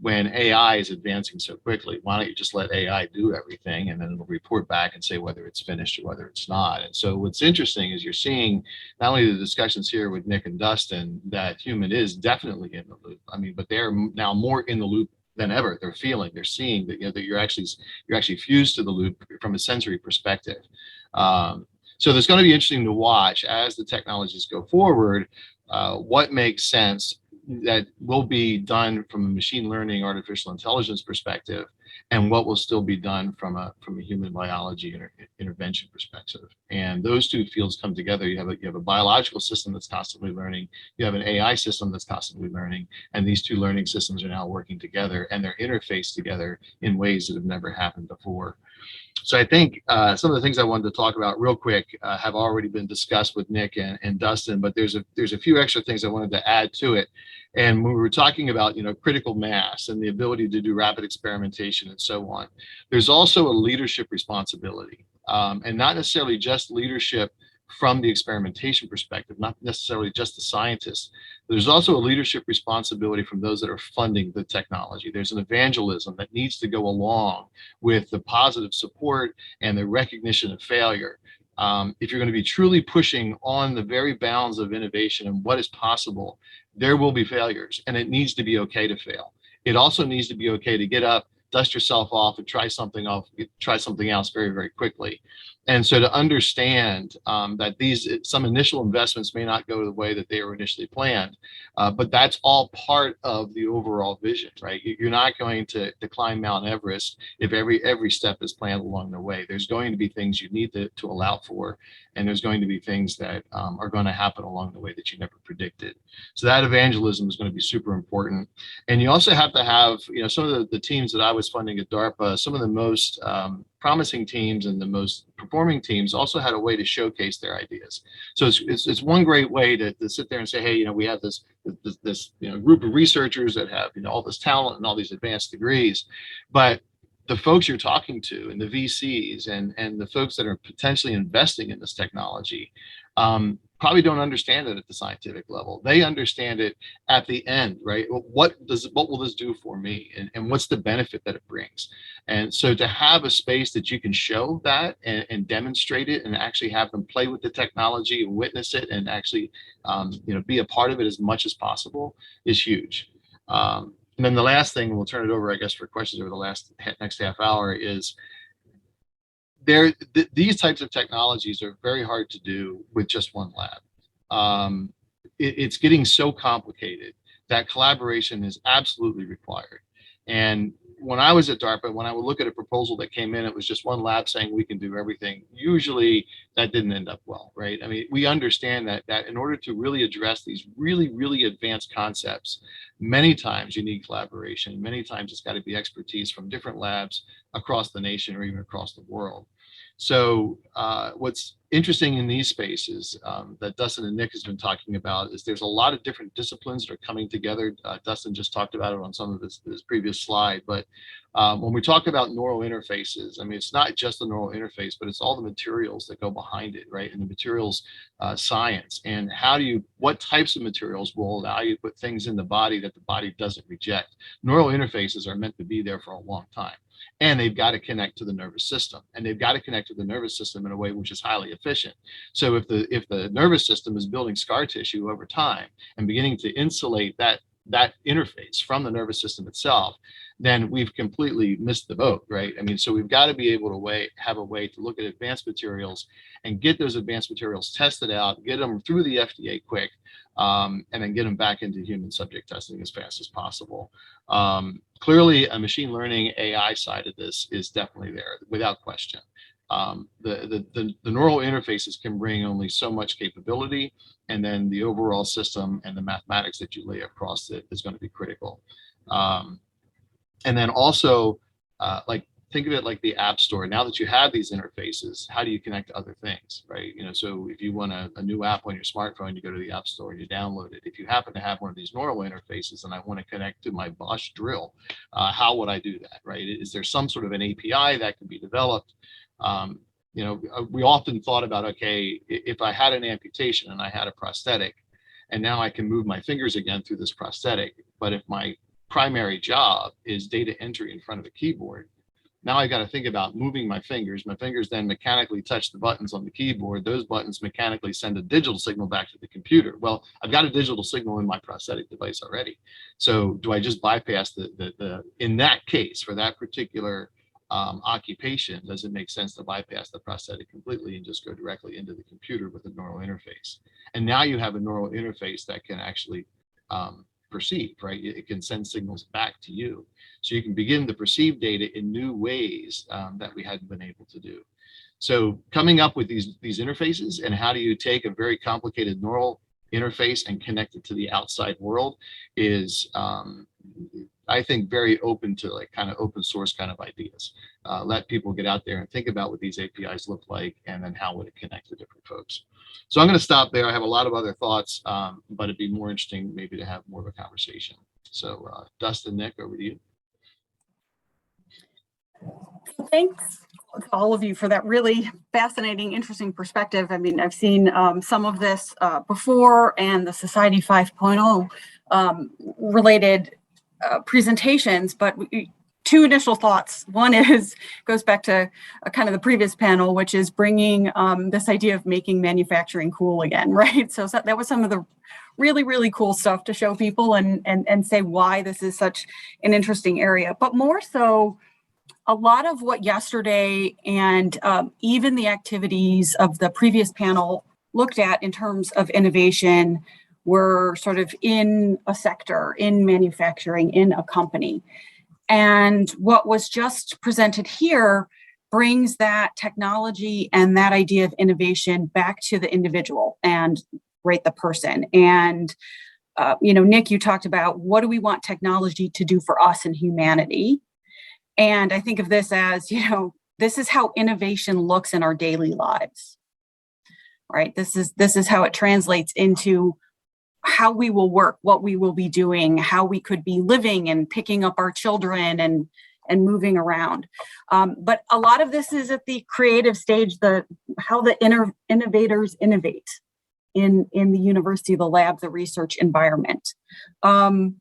when AI is advancing so quickly? Why don't you just let AI do everything, and then it'll report back and say whether it's finished or whether it's not? And so what's interesting is you're seeing not only the discussions here with Nick and Dustin that human is definitely in the loop. I mean, but they're now more in the loop than ever. They're seeing that, that you're actually fused to the loop from a sensory perspective. So there's going to be interesting to watch as the technologies go forward, what makes sense that will be done from a machine learning, artificial intelligence perspective, and what will still be done from a human biology intervention perspective. And those two fields come together. You have a biological system that's constantly learning. You have an AI system that's constantly learning, and these two learning systems are now working together, and they're interfaced together in ways that have never happened before. So I think some of the things I wanted to talk about real quick have already been discussed with Nick and Dustin, but there's a few extra things I wanted to add to it. And when we were talking about, critical mass and the ability to do rapid experimentation and so on, there's also a leadership responsibility, and not necessarily just leadership from the experimentation perspective, not necessarily just the scientists. There's also a leadership responsibility from those that are funding the technology. There's an evangelism that needs to go along with the positive support and the recognition of failure. If you're going to be truly pushing on the very bounds of innovation and what is possible, there will be failures, and it needs to be okay to fail. It also needs to be okay to get up, dust yourself off, and try something else very, very quickly. And so to understand that some initial investments may not go the way that they were initially planned, but that's all part of the overall vision, right? You're not going to climb Mount Everest if every step is planned along the way. There's going to be things you need to allow for, and there's going to be things that are going to happen along the way that you never predicted. So that evangelism is going to be super important. And you also have to have, some of the teams that I was funding at DARPA, some of the most promising teams and the most performing teams also had a way to showcase their ideas. So it's one great way to sit there and say, hey, we have this group of researchers that have all this talent and all these advanced degrees, but the folks you're talking to and the VCs and the folks that are potentially investing in this technology probably don't understand it at the scientific level. They understand it at the end, right? What will this do for me? And what's the benefit that it brings? And so to have a space that you can show that and demonstrate it and actually have them play with the technology and witness it and actually be a part of it as much as possible is huge. And then the last thing, and we'll turn it over, I guess, for questions over the next half hour, is these types of technologies are very hard to do with just one lab. It's getting so complicated that collaboration is absolutely required. And when I was at DARPA, when I would look at a proposal that came in, it was just one lab saying we can do everything. Usually that didn't end up well, right? I mean, we understand that in order to really address these really, really advanced concepts, many times you need collaboration. Many times it's got to be expertise from different labs across the nation or even across the world. So what's interesting in these spaces that Dustin and Nick has been talking about is there's a lot of different disciplines that are coming together. Dustin just talked about it on some of his previous slide, but when we talk about neural interfaces, I mean, it's not just the neural interface, but it's all the materials that go behind it, right? And the materials science and what types of materials will allow you to put things in the body that the body doesn't reject. Neural interfaces are meant to be there for a long time. And they've got to connect to the nervous system, and they've got to connect to the nervous system in a way which is highly efficient. So if the nervous system is building scar tissue over time and beginning to insulate that interface from the nervous system itself, then we've completely missed the boat, right? I mean, so we've got to be able to have a way to look at advanced materials and get those advanced materials tested out, get them through the FDA quick, and then get them back into human subject testing as fast as possible. Clearly, a machine learning AI side of this is definitely there, without question. The neural interfaces can bring only so much capability, and then the overall system and the mathematics that you lay across it is going to be critical. And then also, think of it like the App Store. Now that you have these interfaces, how do you connect to other things, right? So if you want a new app on your smartphone, you go to the App Store and you download it. If you happen to have one of these neural interfaces and I want to connect to my Bosch drill, how would I do that, right? Is there some sort of an API that can be developed We often thought about, okay, if I had an amputation and I had a prosthetic, and now I can move my fingers again through this prosthetic, but if my primary job is data entry in front of a keyboard, now I got to think about moving my fingers. My fingers then mechanically touch the buttons on the keyboard. Those buttons mechanically send a digital signal back to the computer. Well, I've got a digital signal in my prosthetic device already. So do I just bypass in that case, for that particular occupation, does it make sense to bypass the prosthetic completely and just go directly into the computer with a neural interface? And now you have a neural interface that can actually perceive, right? It can send signals back to you. So you can begin to perceive data in new ways that we hadn't been able to do. So coming up with these interfaces, and how do you take a very complicated neural interface and connect it to the outside world is, I think, very open to like kind of open source kind of ideas. Let people get out there and think about what these APIs look like, and then how would it connect to different folks. So I'm going to stop there. I have a lot of other thoughts, but it'd be more interesting maybe to have more of a conversation. So Dustin, Nick, over to you. Thanks to all of you for that really fascinating, interesting perspective. I mean, I've seen some of this before, and the Society 5.0 related presentations, but two initial thoughts. One goes back to kind of the previous panel, which is bringing this idea of making manufacturing cool again, right? So that was some of the really, really cool stuff to show people and say why this is such an interesting area. But more so, a lot of what yesterday and even the activities of the previous panel looked at in terms of innovation were sort of in a sector, in manufacturing, in a company. And what was just presented here brings that technology and that idea of innovation back to the individual and the person. And, Nick, you talked about what do we want technology to do for us and humanity? And I think of this as, this is how innovation looks in our daily lives, right? This is how it translates into how we will work, what we will be doing, how we could be living and picking up our children and moving around. But a lot of this is at the creative stage, how the innovators innovate in the university, the lab, the research environment. How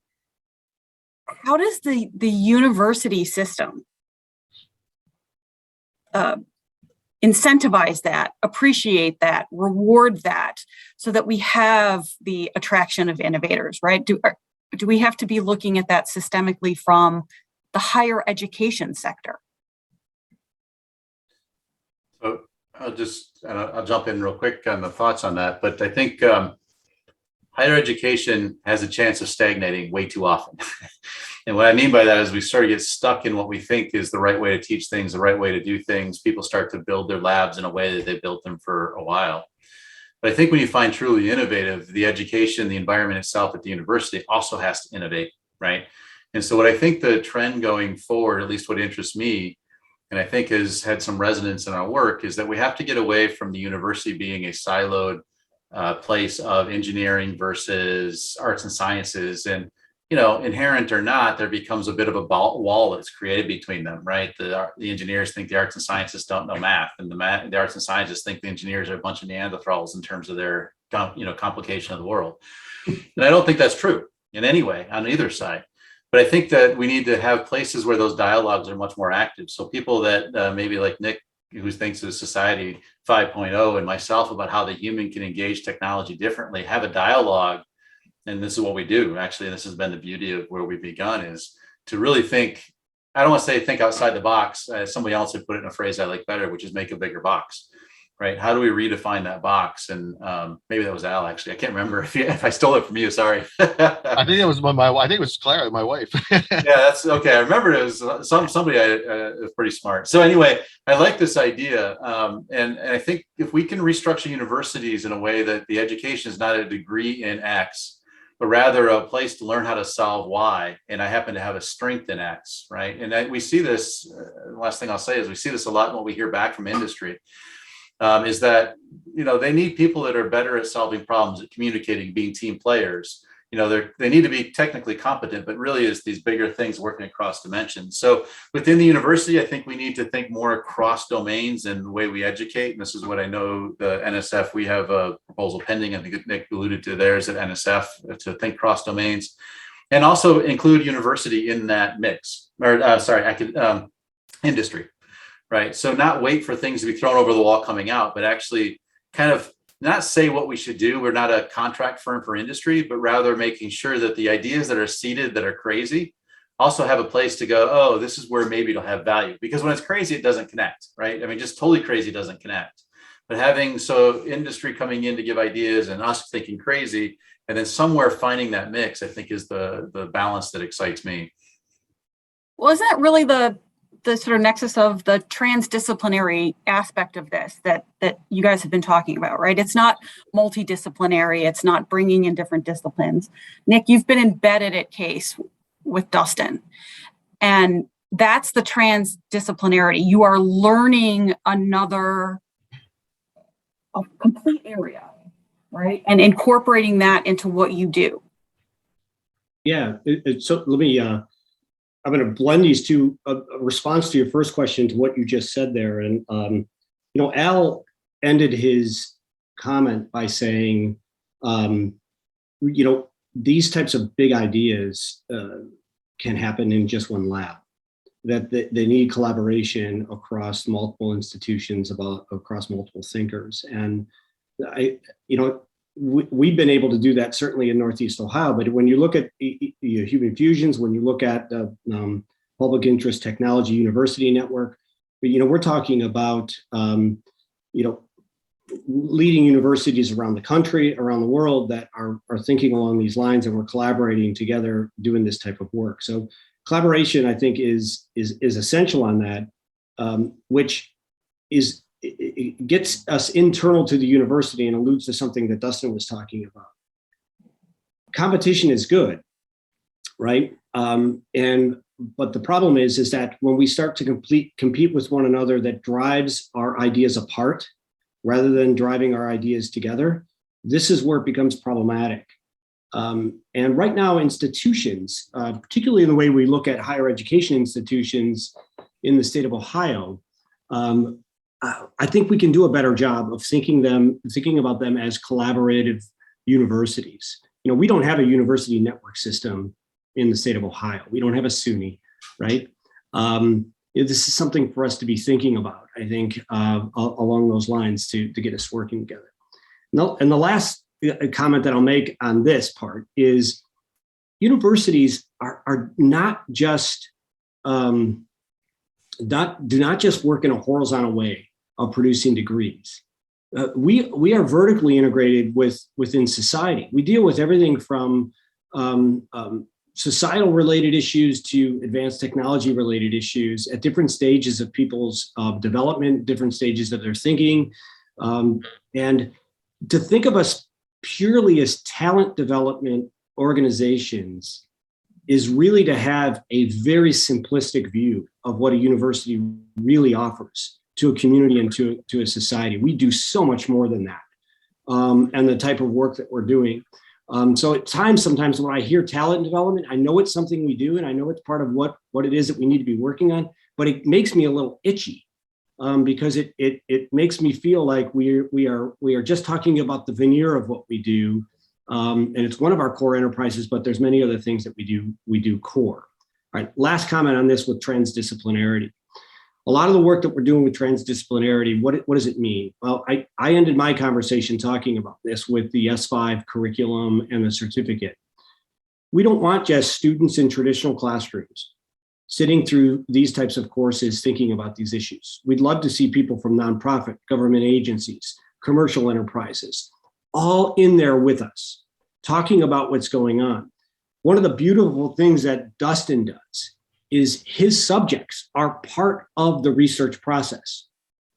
does the university system incentivize that, appreciate that, reward that, so that we have the attraction of innovators, right? Do we have to be looking at that systemically from the higher education sector? So I'll jump in real quick on the thoughts on that, but I think higher education has a chance of stagnating way too often. And what I mean by that is we sort of get stuck in what we think is the right way to teach things, the right way to do things. People start to build their labs in a way that they built them for a while. But I think when you find truly innovative, the education, the environment itself at the university also has to innovate, right? And so what I think the trend going forward, at least what interests me, and I think has had some resonance in our work, is that we have to get away from the university being a siloed place of engineering versus arts and sciences. And inherent or not, there becomes a bit of a wall that's created between them, right? The engineers think the arts and scientists don't know math, and the arts and scientists think the engineers are a bunch of Neanderthals in terms of their, complication of the world. And I don't think that's true in any way on either side. But I think that we need to have places where those dialogues are much more active. So people that maybe like Nick, who thinks of Society 5.0, and myself about how the human can engage technology differently, have a dialogue. And this is what we do, actually. And this has been the beauty of where we've begun, is to really think, I don't want to say think outside the box. Somebody else had put it in a phrase I like better, which is make a bigger box, right? How do we redefine that box? And maybe that was Al, actually. I can't remember if I stole it from you, sorry. I think it was I think it was Clara, my wife. Yeah, that's okay. I remember it was somebody was pretty smart. So anyway, I like this idea. And I think if we can restructure universities in a way that the education is not a degree in X, but rather a place to learn how to solve Y. And I happen to have a strength in X, right? And we see this, the last thing I'll say is we see this a lot in what we hear back from industry, is that, they need people that are better at solving problems, at communicating, being team players. they need to be technically competent, but really is these bigger things working across dimensions. So within the university, I think we need to think more across domains in the way we educate. And this is what I know the NSF, we have a proposal pending, I think Nick alluded to theirs at NSF, to think cross domains and also include university in that mix, or industry, right? So not wait for things to be thrown over the wall coming out, but actually kind of not say what we should do. We're not a contract firm for industry, but rather making sure that the ideas that are seeded that are crazy also have a place to go, oh, this is where maybe it'll have value. Because when it's crazy, it doesn't connect, right? I mean, just totally crazy doesn't connect. But having industry coming in to give ideas and us thinking crazy, and then somewhere finding that mix, I think is the balance that excites me. Well, isn't that really the sort of nexus of the transdisciplinary aspect of this that you guys have been talking about, right? It's not multidisciplinary. It's not bringing in different disciplines. Nick, you've been embedded at CASE with Dustin, and that's the transdisciplinarity. You are learning a complete area, right? And incorporating that into what you do. Yeah, so let me, I'm going to blend these two, a response to your first question to what you just said there. And, Al ended his comment by saying, these types of big ideas can happen in just one lab, that they need collaboration across multiple institutions, across multiple thinkers. And we've been able to do that certainly in Northeast Ohio, but when you look at human fusions, when you look at the public interest technology university network, we're talking about leading universities around the country, around the world that are thinking along these lines, and we're collaborating together doing this type of work. So collaboration, I think, is essential on that, which is it gets us internal to the university and alludes to something that Dustin was talking about. Competition is good, right? But the problem is that when we start to compete with one another, that drives our ideas apart rather than driving our ideas together, this is where it becomes problematic. And right now, institutions, particularly in the way we look at higher education institutions in the state of Ohio, I think we can do a better job of thinking about them as collaborative universities. We don't have a university network system in the state of Ohio. We don't have a SUNY, right? This is something for us to be thinking about, I think, along those lines to get us working together. And the last comment that I'll make on this part is universities are not just, do not just work in a horizontal way of producing degrees. We are vertically integrated within society. We deal with everything from societal related issues to advanced technology related issues at different stages of people's development, different stages of their thinking. And to think of us purely as talent development organizations is really to have a very simplistic view of what a university really offers to a community and to a society. We do so much more than that, and the type of work that we're doing. So at times, sometimes when I hear talent development, I know it's something we do, and I know it's part of what it is that we need to be working on, but it makes me a little itchy because it makes me feel like we are just talking about the veneer of what we do. And it's one of our core enterprises, but there's many other things that we do core. All right, last comment on this with transdisciplinarity. A lot of the work that we're doing with transdisciplinarity, what does it mean? Well, I ended my conversation talking about this with the S5 curriculum and the certificate. We don't want just students in traditional classrooms sitting through these types of courses thinking about these issues. We'd love to see people from nonprofit, government agencies, commercial enterprises, all in there with us, talking about what's going on. One of the beautiful things that Dustin does is his subjects are part of the research process,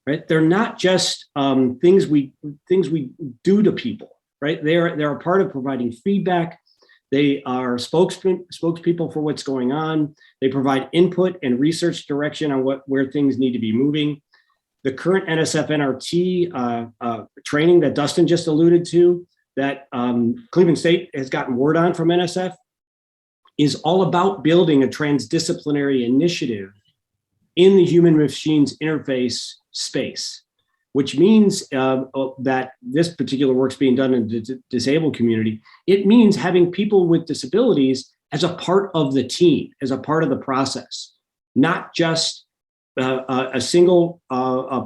right? They're not just things we do to people, right? They're a part of providing feedback. They are spokespeople for what's going on. They provide input and research direction on where things need to be moving. The current NSF NRT training that Dustin just alluded to, that Cleveland State has gotten word on from NSF is all about building a transdisciplinary initiative in the human-machines interface space, which means that this particular work's being done in the disabled community. It means having people with disabilities as a part of the team, as a part of the process, not just a single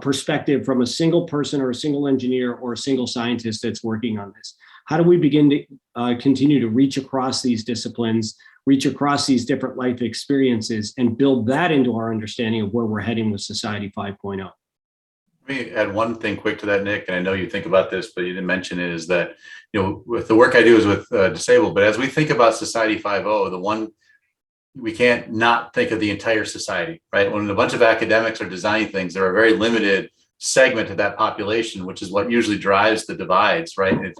perspective from a single person or a single engineer or a single scientist that's working on this. How do we begin to continue to reach across these disciplines, reach across these different life experiences, and build that into our understanding of where we're heading with Society 5.0? Let me add one thing quick to that, Nick, and I know you think about this, but you didn't mention it, is that, with the work I do is with disabled, but as we think about Society 5.0, the one, we can't not think of the entire society, right? When a bunch of academics are designing things, they're a very limited segment of that population, which is what usually drives the divides, right?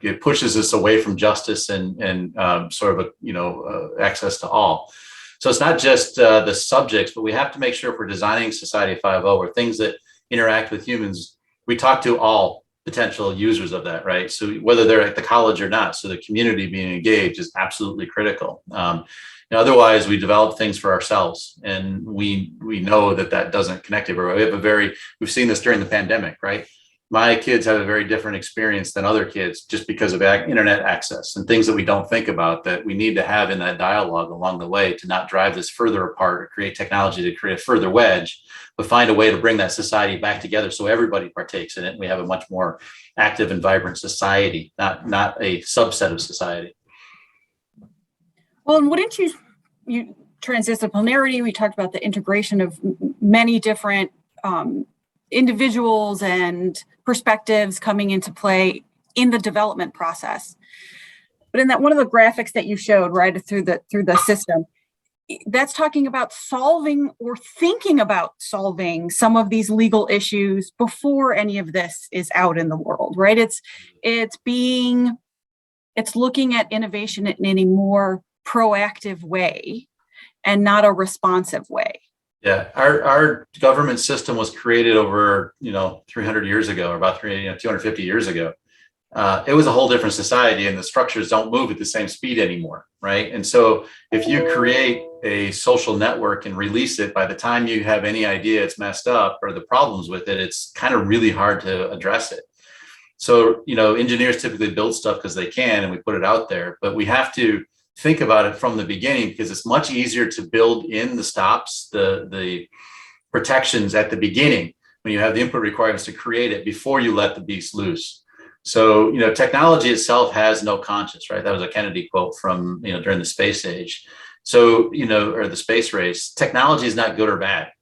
It pushes us away from justice and sort of access to all. So it's not just the subjects, but we have to make sure if we're designing Society 5.0 or things that interact with humans, we talk to all potential users of that, right? So whether they're at the college or not, so the community being engaged is absolutely critical. Otherwise, we develop things for ourselves, and we know that doesn't connect everywhere. We've seen this during the pandemic, right? My kids have a very different experience than other kids just because of internet access and things that we don't think about that we need to have in that dialogue along the way to not drive this further apart or create technology to create a further wedge, but find a way to bring that society back together so everybody partakes in it. And we have a much more active and vibrant society, not a subset of society. Well, and wouldn't you transdisciplinarity, we talked about the integration of many different individuals and perspectives coming into play in the development process. But in that one of the graphics that you showed right through the system, that's talking about solving or thinking about solving some of these legal issues before any of this is out in the world, right? It's looking at innovation in a more proactive way and not a responsive way. Yeah, our government system was created over 300 years ago, or about 250 years ago. It was a whole different society, and the structures don't move at the same speed anymore, right? And so if you create a social network and release it, by the time you have any idea it's messed up or the problems with it, it's kind of really hard to address it. So engineers typically build stuff because they can, and we put it out there, but we have to think about it from the beginning, because it's much easier to build in the stops, the protections at the beginning when you have the input requirements to create it before you let the beast loose. So, technology itself has no conscience, right? That was a Kennedy quote from, during the space age. So, or the space race. Technology is not good or bad,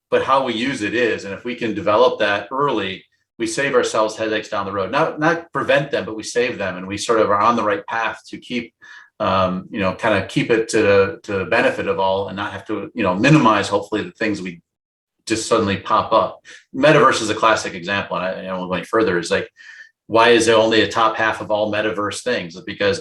but how we use it is. And if we can develop that early, we save ourselves headaches down the road. Not prevent them, but we save them, and we sort of are on the right path to keep kind of keep it to the benefit of all, and not have to, minimize hopefully the things we just suddenly pop up. Metaverse is a classic example, and I won't go any further. Is like, why is there only a top half of all metaverse things? It's because,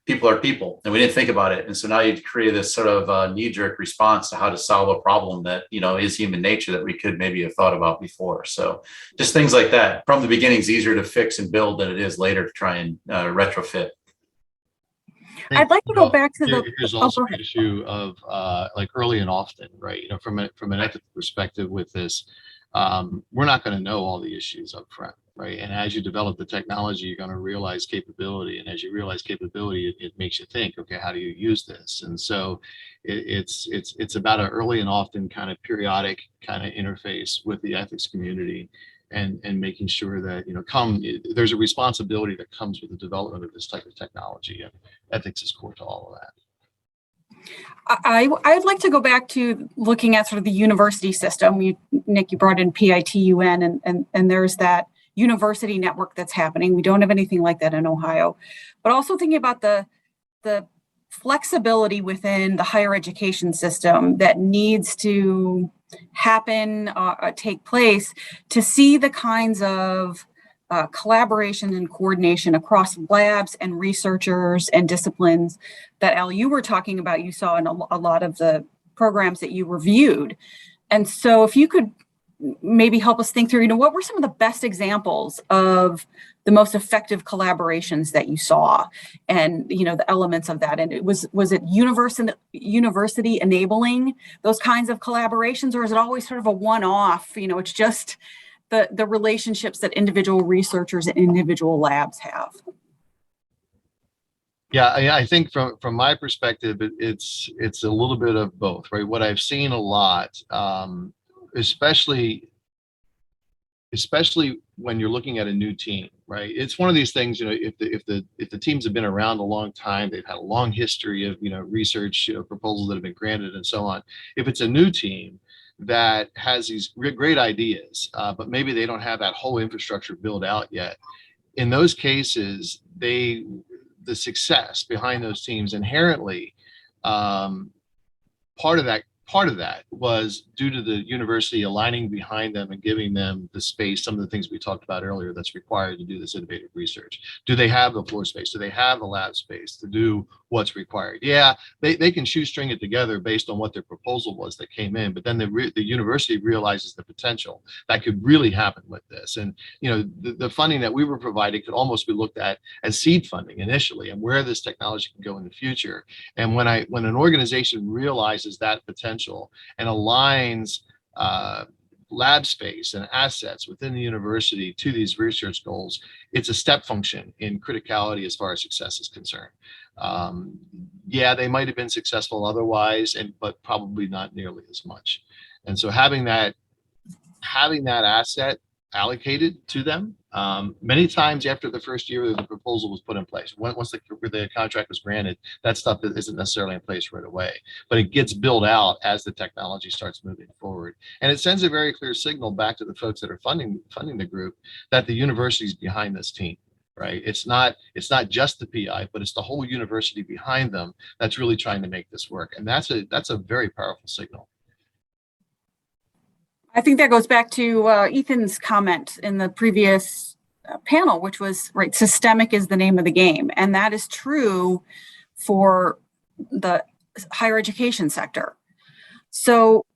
people are people, and we didn't think about it. And so now you create this sort of knee-jerk response to how to solve a problem that, is human nature that we could maybe have thought about before. So just things like that. From the beginning is easier to fix and build than it is later to try and retrofit. I'd like to go back to There's also an issue of like early and often, right? From an ethical perspective with this, we're not going to know all the issues up front, right? And as you develop the technology, you're going to realize capability, and as you realize capability, it makes you think, okay, how do you use this? And so it's about an early and often kind of periodic kind of interface with the ethics community. And making sure that there's a responsibility that comes with the development of this type of technology, and ethics is core to all of that. I'd like to go back to looking at sort of the university system. Nick, you brought in PITUN, and there's that university network that's happening. We don't have anything like that in Ohio, but also thinking about the flexibility within the higher education system that needs to happen, take place, to see the kinds of collaboration and coordination across labs and researchers and disciplines that, Al, you were talking about, you saw in a lot of the programs that you reviewed. And so if you could maybe help us think through, what were some of the best examples of the most effective collaborations that you saw, and, the elements of that? And was it university enabling those kinds of collaborations, or is it always sort of a one-off? It's just the relationships that individual researchers and individual labs have. Yeah, I think from my perspective, it's a little bit of both, right? What I've seen a lot, especially when you're looking at a new team, right? It's one of these things, if the teams have been around a long time, they've had a long history of research proposals that have been granted and so on. If it's a new team that has these great ideas, but maybe they don't have that whole infrastructure built out yet, in those cases, the success behind those teams inherently, part of that was due to the university aligning behind them and giving them the space, some of the things we talked about earlier that's required to do this innovative research. Do they have the floor space? Do they have the lab space to do what's required? Yeah, they can shoestring it together based on what their proposal was that came in, but then the university realizes the potential that could really happen with this. And the funding that we were providing could almost be looked at as seed funding initially, and where this technology can go in the future. And when an organization realizes that potential and aligns lab space and assets within the university to these research goals, it's a step function in criticality as far as success is concerned. Yeah, they might have been successful otherwise, but probably not nearly as much. And so having that asset allocated to them, many times after the first year the proposal was put in place, once the contract was granted, that stuff isn't necessarily in place right away, but it gets built out as the technology starts moving forward. And it sends a very clear signal back to the folks that are funding the group that the university is behind this team, right? It's not just the PI, but it's the whole university behind them that's really trying to make this work. And that's a very powerful signal. I think that goes back to Ethan's comment in the previous panel, which was, right, systemic is the name of the game. And that is true for the higher education sector. So,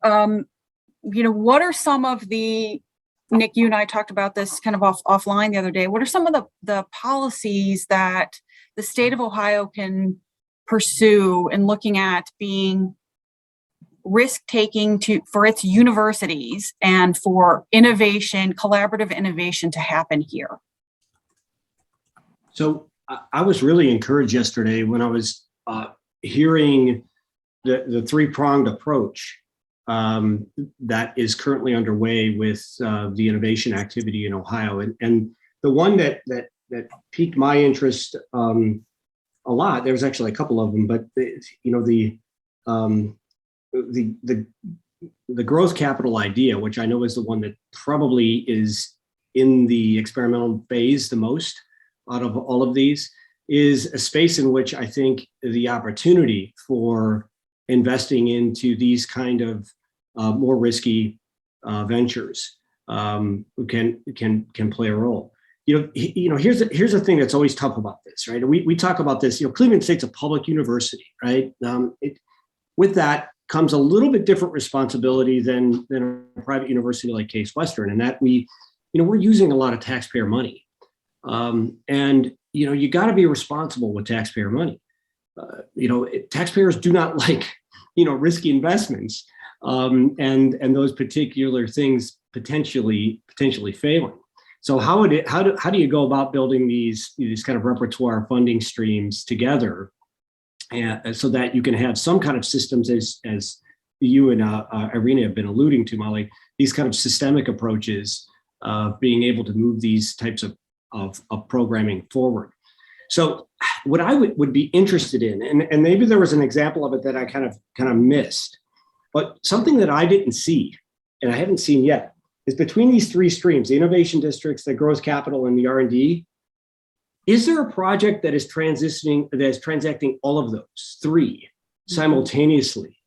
what are some of the, Nick, you and I talked about this kind of offline the other day. What are some of the policies that the state of Ohio can pursue in looking at being risk-taking for its universities and for innovation, collaborative innovation to happen here? So I was really encouraged yesterday when I was hearing the three-pronged approach that is currently underway with the innovation activity in Ohio. And the one that piqued my interest a lot, there was actually a couple of them, but the growth capital idea, which I know is the one that probably is in the experimental phase the most out of all of these, is a space in which I think the opportunity for investing into these kind of more risky ventures can play a role. Here's the thing that's always tough about this, right? We talk about this. Cleveland State's a public university, right? With that comes a little bit different responsibility than a private university like Case Western, and that we're using a lot of taxpayer money, and you got to be responsible with taxpayer money. Taxpayers do not like risky investments, and those particular things potentially failing. So how do you go about building these kind of repertoire funding streams together? And so that you can have some kind of systems, as you and Irina have been alluding to, Molly, these kind of systemic approaches of being able to move these types of programming forward. So what I would be interested in, and maybe there was an example of it that I kind of missed, but something that I didn't see, and I haven't seen yet, is between these three streams, the innovation districts, the growth capital, and the R&D, is there a project that is transacting all of those three simultaneously?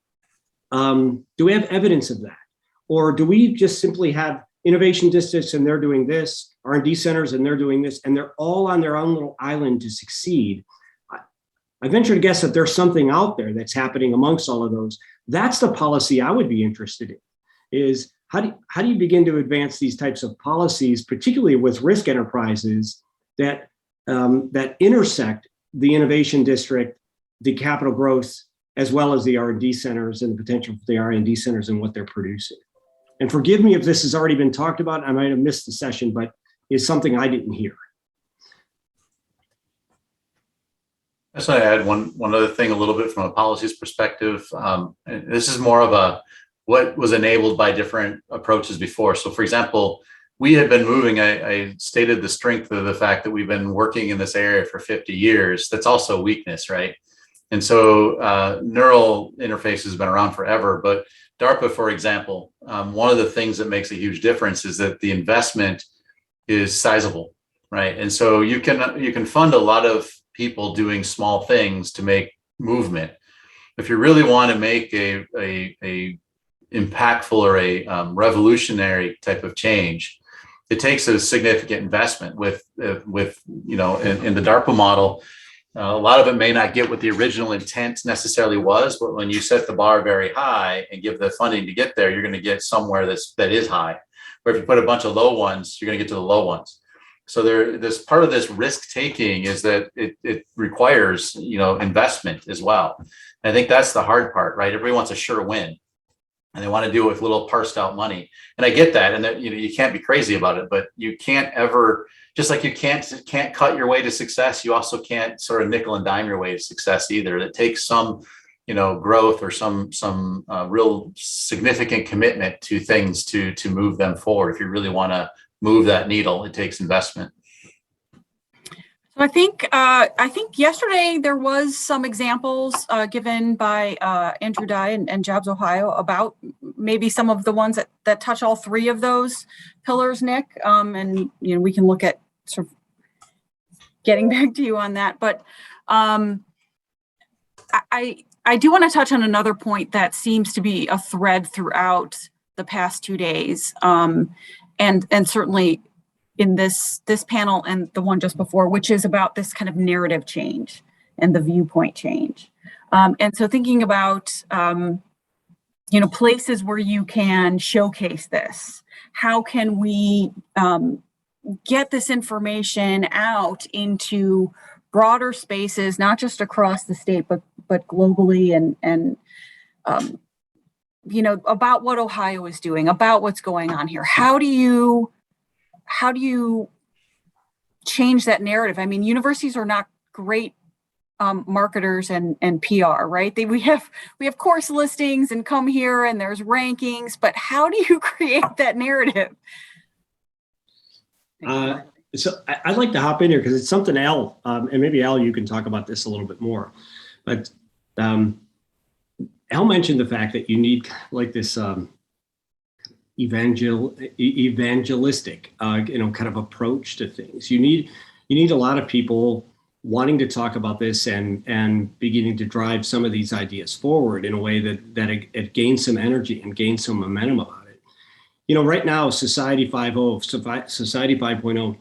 Do we have evidence of that? Or do we just simply have innovation districts and they're doing this, R&D centers and they're doing this, and they're all on their own little island to succeed? I venture to guess that there's something out there that's happening amongst all of those. That's the policy I would be interested in, is how do you begin to advance these types of policies, particularly with risk enterprises that that intersect the innovation district, the capital growth, as well as the R&D centers and the potential for the R&D centers and what they're producing. And forgive me if this has already been talked about. I might have missed the session, but it's something I didn't hear. I just want to add one other thing a little bit from a policies perspective. And this is more of a what was enabled by different approaches before. So for example, we had been moving, I stated the strength of the fact that we've been working in this area for 50 years. That's also a weakness, right? And so neural interface has been around forever, but DARPA, for example, one of the things that makes a huge difference is that the investment is sizable, right? And so you can fund a lot of people doing small things to make movement. If you really want to make a impactful or a revolutionary type of change, it takes a significant investment. With you know, in the DARPA model, a lot of it may not get what the original intent necessarily was, but when you set the bar very high and give the funding to get there, you're going to get somewhere that is high. Or if you put a bunch of low ones, you're going to get to the low ones. So this part of this risk taking is that it requires, you know, investment as well. And I think that's the hard part, right? Everybody wants a sure win, and they want to do it with little parsed out money. And I get that, and that, you know, you can't be crazy about it, but you can't ever, just like you can't cut your way to success, you also can't sort of nickel and dime your way to success either. It takes some, you know, growth or some real significant commitment to things to move them forward. If you really want to move that needle, it takes investment. So I think yesterday there was some examples given by Andrew Dye and Jobs Ohio about maybe some of the ones that touch all three of those pillars, Nick. And you know, we can look at sort of getting back to you on that. But I do want to touch on another point that seems to be a thread throughout the past 2 days, and certainly in this panel and the one just before, which is about this kind of narrative change and the viewpoint change. And so thinking about, you know, places where you can showcase this. How can we get this information out into broader spaces, not just across the state, but globally, and you know, about what Ohio is doing, about what's going on here. How do you change that narrative? I mean, universities are not great marketers and PR, right? We have course listings and come here and there's rankings, but how do you create that narrative? So I'd like to hop in here because it's something Al, and maybe Al, you can talk about this a little bit more, but Al mentioned the fact that you need like this evangelistic, you know, kind of approach to things. You need a lot of people wanting to talk about this and beginning to drive some of these ideas forward in a way that it gains some energy and gains some momentum about it. You know, right now, Society 5.0,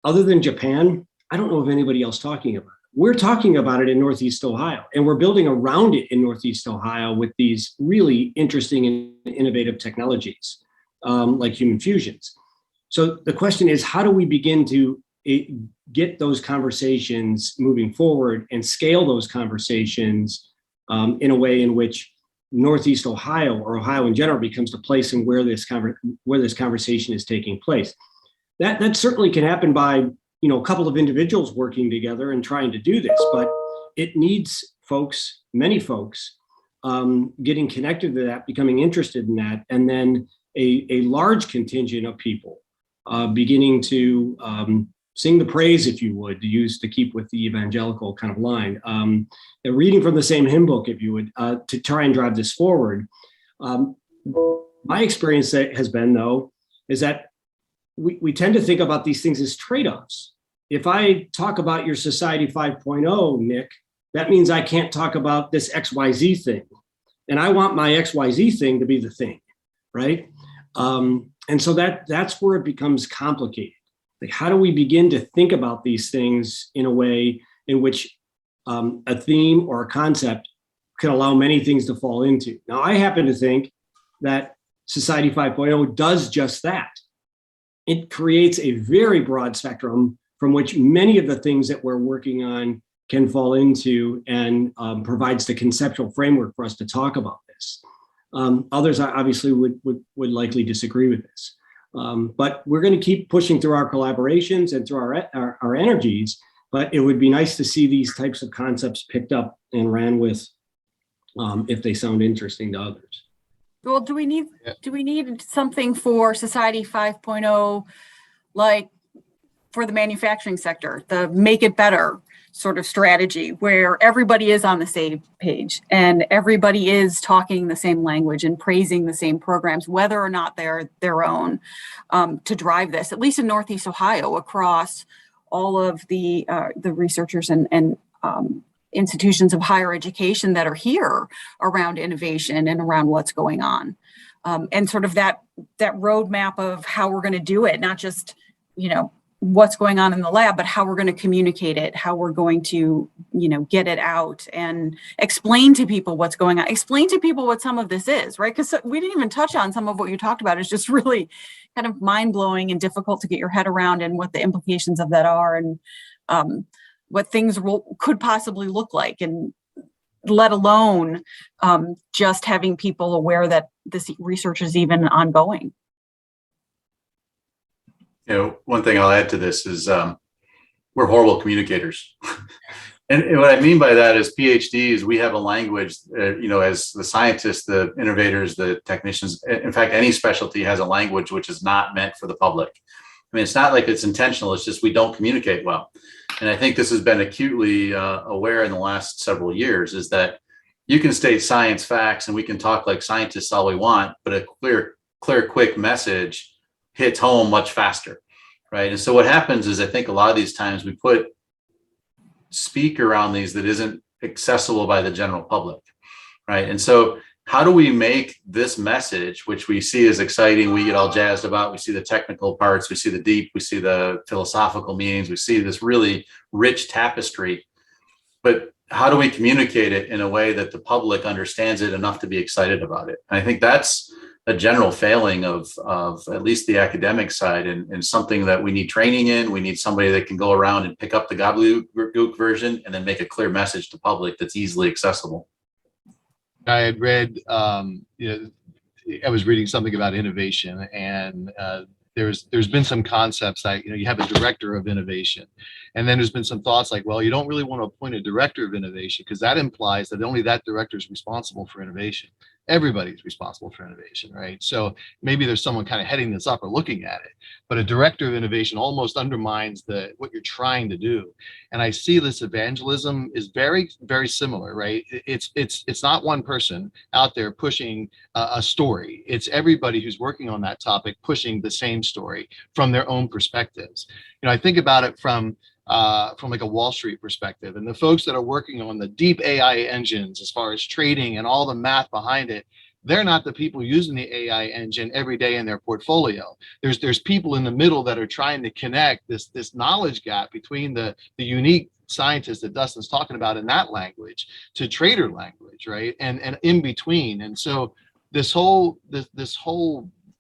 other than Japan, I don't know of anybody else talking about it. We're talking about it in Northeast Ohio, and we're building around it in Northeast Ohio with these really interesting and innovative technologies, like human fusions. So the question is, how do we begin to get those conversations moving forward and scale those conversations in a way in which Northeast Ohio, or Ohio in general, becomes the place in where this conversation is taking place? That certainly can happen by, you know, a couple of individuals working together and trying to do this, but it needs folks, many folks, getting connected to that, becoming interested in that, and then a large contingent of people beginning to sing the praise, if you would, to keep with the evangelical kind of line, reading from the same hymn book, if you would, to try and drive this forward. My experience has been, though, is that we tend to think about these things as trade-offs. If I talk about your Society 5.0, Nick, that means I can't talk about this XYZ thing. And I want my XYZ thing to be the thing, right? And so that's where it becomes complicated. Like, how do we begin to think about these things in a way in which a theme or a concept can allow many things to fall into? Now, I happen to think that Society 5.0 does just that. It creates a very broad spectrum from which many of the things that we're working on can fall into, and provides the conceptual framework for us to talk about this. Others obviously would likely disagree with this. But we're going to keep pushing through our collaborations and through our energies, but it would be nice to see these types of concepts picked up and ran with if they sound interesting to others. Well, do we need something for Society 5.0, like for the manufacturing sector, the make it better sort of strategy where everybody is on the same page and everybody is talking the same language and praising the same programs, whether or not they're their own, to drive this, at least in Northeast Ohio, across all of the researchers and institutions of higher education that are here around innovation and around what's going on. And sort of that roadmap of how we're going to do it, not just, what's going on in the lab, but how we're going to communicate it, how we're going to, get it out and explain to people what's going on, explain to people what some of this is, right? Because we didn't even touch on some of what you talked about. It's just really kind of mind-blowing and difficult to get your head around, and what the implications of that are, and what things could possibly look like, and let alone just having people aware that this research is even ongoing. One thing I'll add to this is we're horrible communicators. And what I mean by that is PhDs, we have a language, as the scientists, the innovators, the technicians, in fact, any specialty has a language which is not meant for the public. I mean, it's not like it's intentional, it's just we don't communicate well. And I think this has been acutely aware in the last several years, is that you can state science facts and we can talk like scientists all we want, but a clear, quick message hits home much faster, right? And so what happens is, I think a lot of these times we put speak around these that isn't accessible by the general public, right? And so how do we make this message, which we see as exciting, we get all jazzed about, we see the technical parts, we see the deep, we see the philosophical meanings, we see this really rich tapestry, but how do we communicate it in a way that the public understands it enough to be excited about it? And I think that's a general failing of at least the academic side, and something that we need training in. We need somebody that can go around and pick up the gobbledygook version and then make a clear message to public that's easily accessible. I had read, I was reading something about innovation, and there's been some concepts that, you have a director of innovation, and then there's been some thoughts like, well, you don't really want to appoint a director of innovation because that implies that only that director is responsible for innovation. Everybody's responsible for innovation, right? So maybe there's someone kind of heading this up or looking at it, but a director of innovation almost undermines what you're trying to do. And I see this evangelism is very, very similar, right? It's not one person out there pushing a story. It's everybody who's working on that topic pushing the same story from their own perspectives. I think about it from like a Wall Street perspective, and the folks that are working on the deep AI engines as far as trading and all the math behind it, they're not the people using the AI engine every day in their portfolio. There's people in the middle that are trying to connect this knowledge gap between the unique scientists that Dustin's talking about in that language to trader language, right? And in between. And so this whole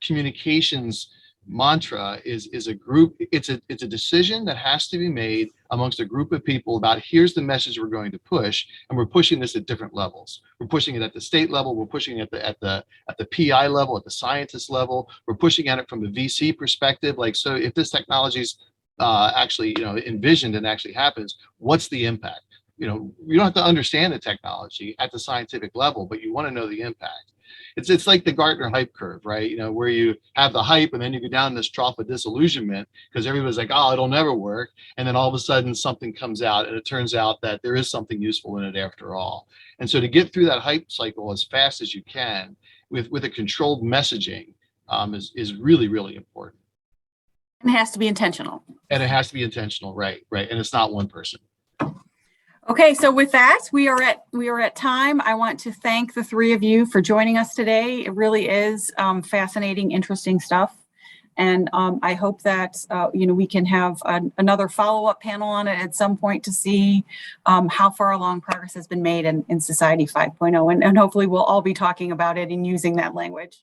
communications mantra is a group, it's a decision that has to be made amongst a group of people about, here's the message we're going to push, and we're pushing this at different levels. We're pushing it at the state level, we're pushing it at the PI level, at the scientist level, we're pushing at it from the VC perspective. Like, so if this technology is actually envisioned and actually happens, what's the impact? You don't have to understand the technology at the scientific level, but you want to know the impact. It's like the Gartner hype curve, right? Where you have the hype and then you go down this trough of disillusionment because everybody's like, oh, it'll never work. And then all of a sudden something comes out and it turns out that there is something useful in it after all. And so to get through that hype cycle as fast as you can with a controlled messaging is really, really important. And it has to be intentional. And it has to be intentional, right. And it's not one person. Okay, so with that, we are at time. I want to thank the three of you for joining us today. It really is fascinating, interesting stuff. And I hope that we can have another follow-up panel on it at some point to see how far along progress has been made in Society 5.0. And hopefully we'll all be talking about it and using that language.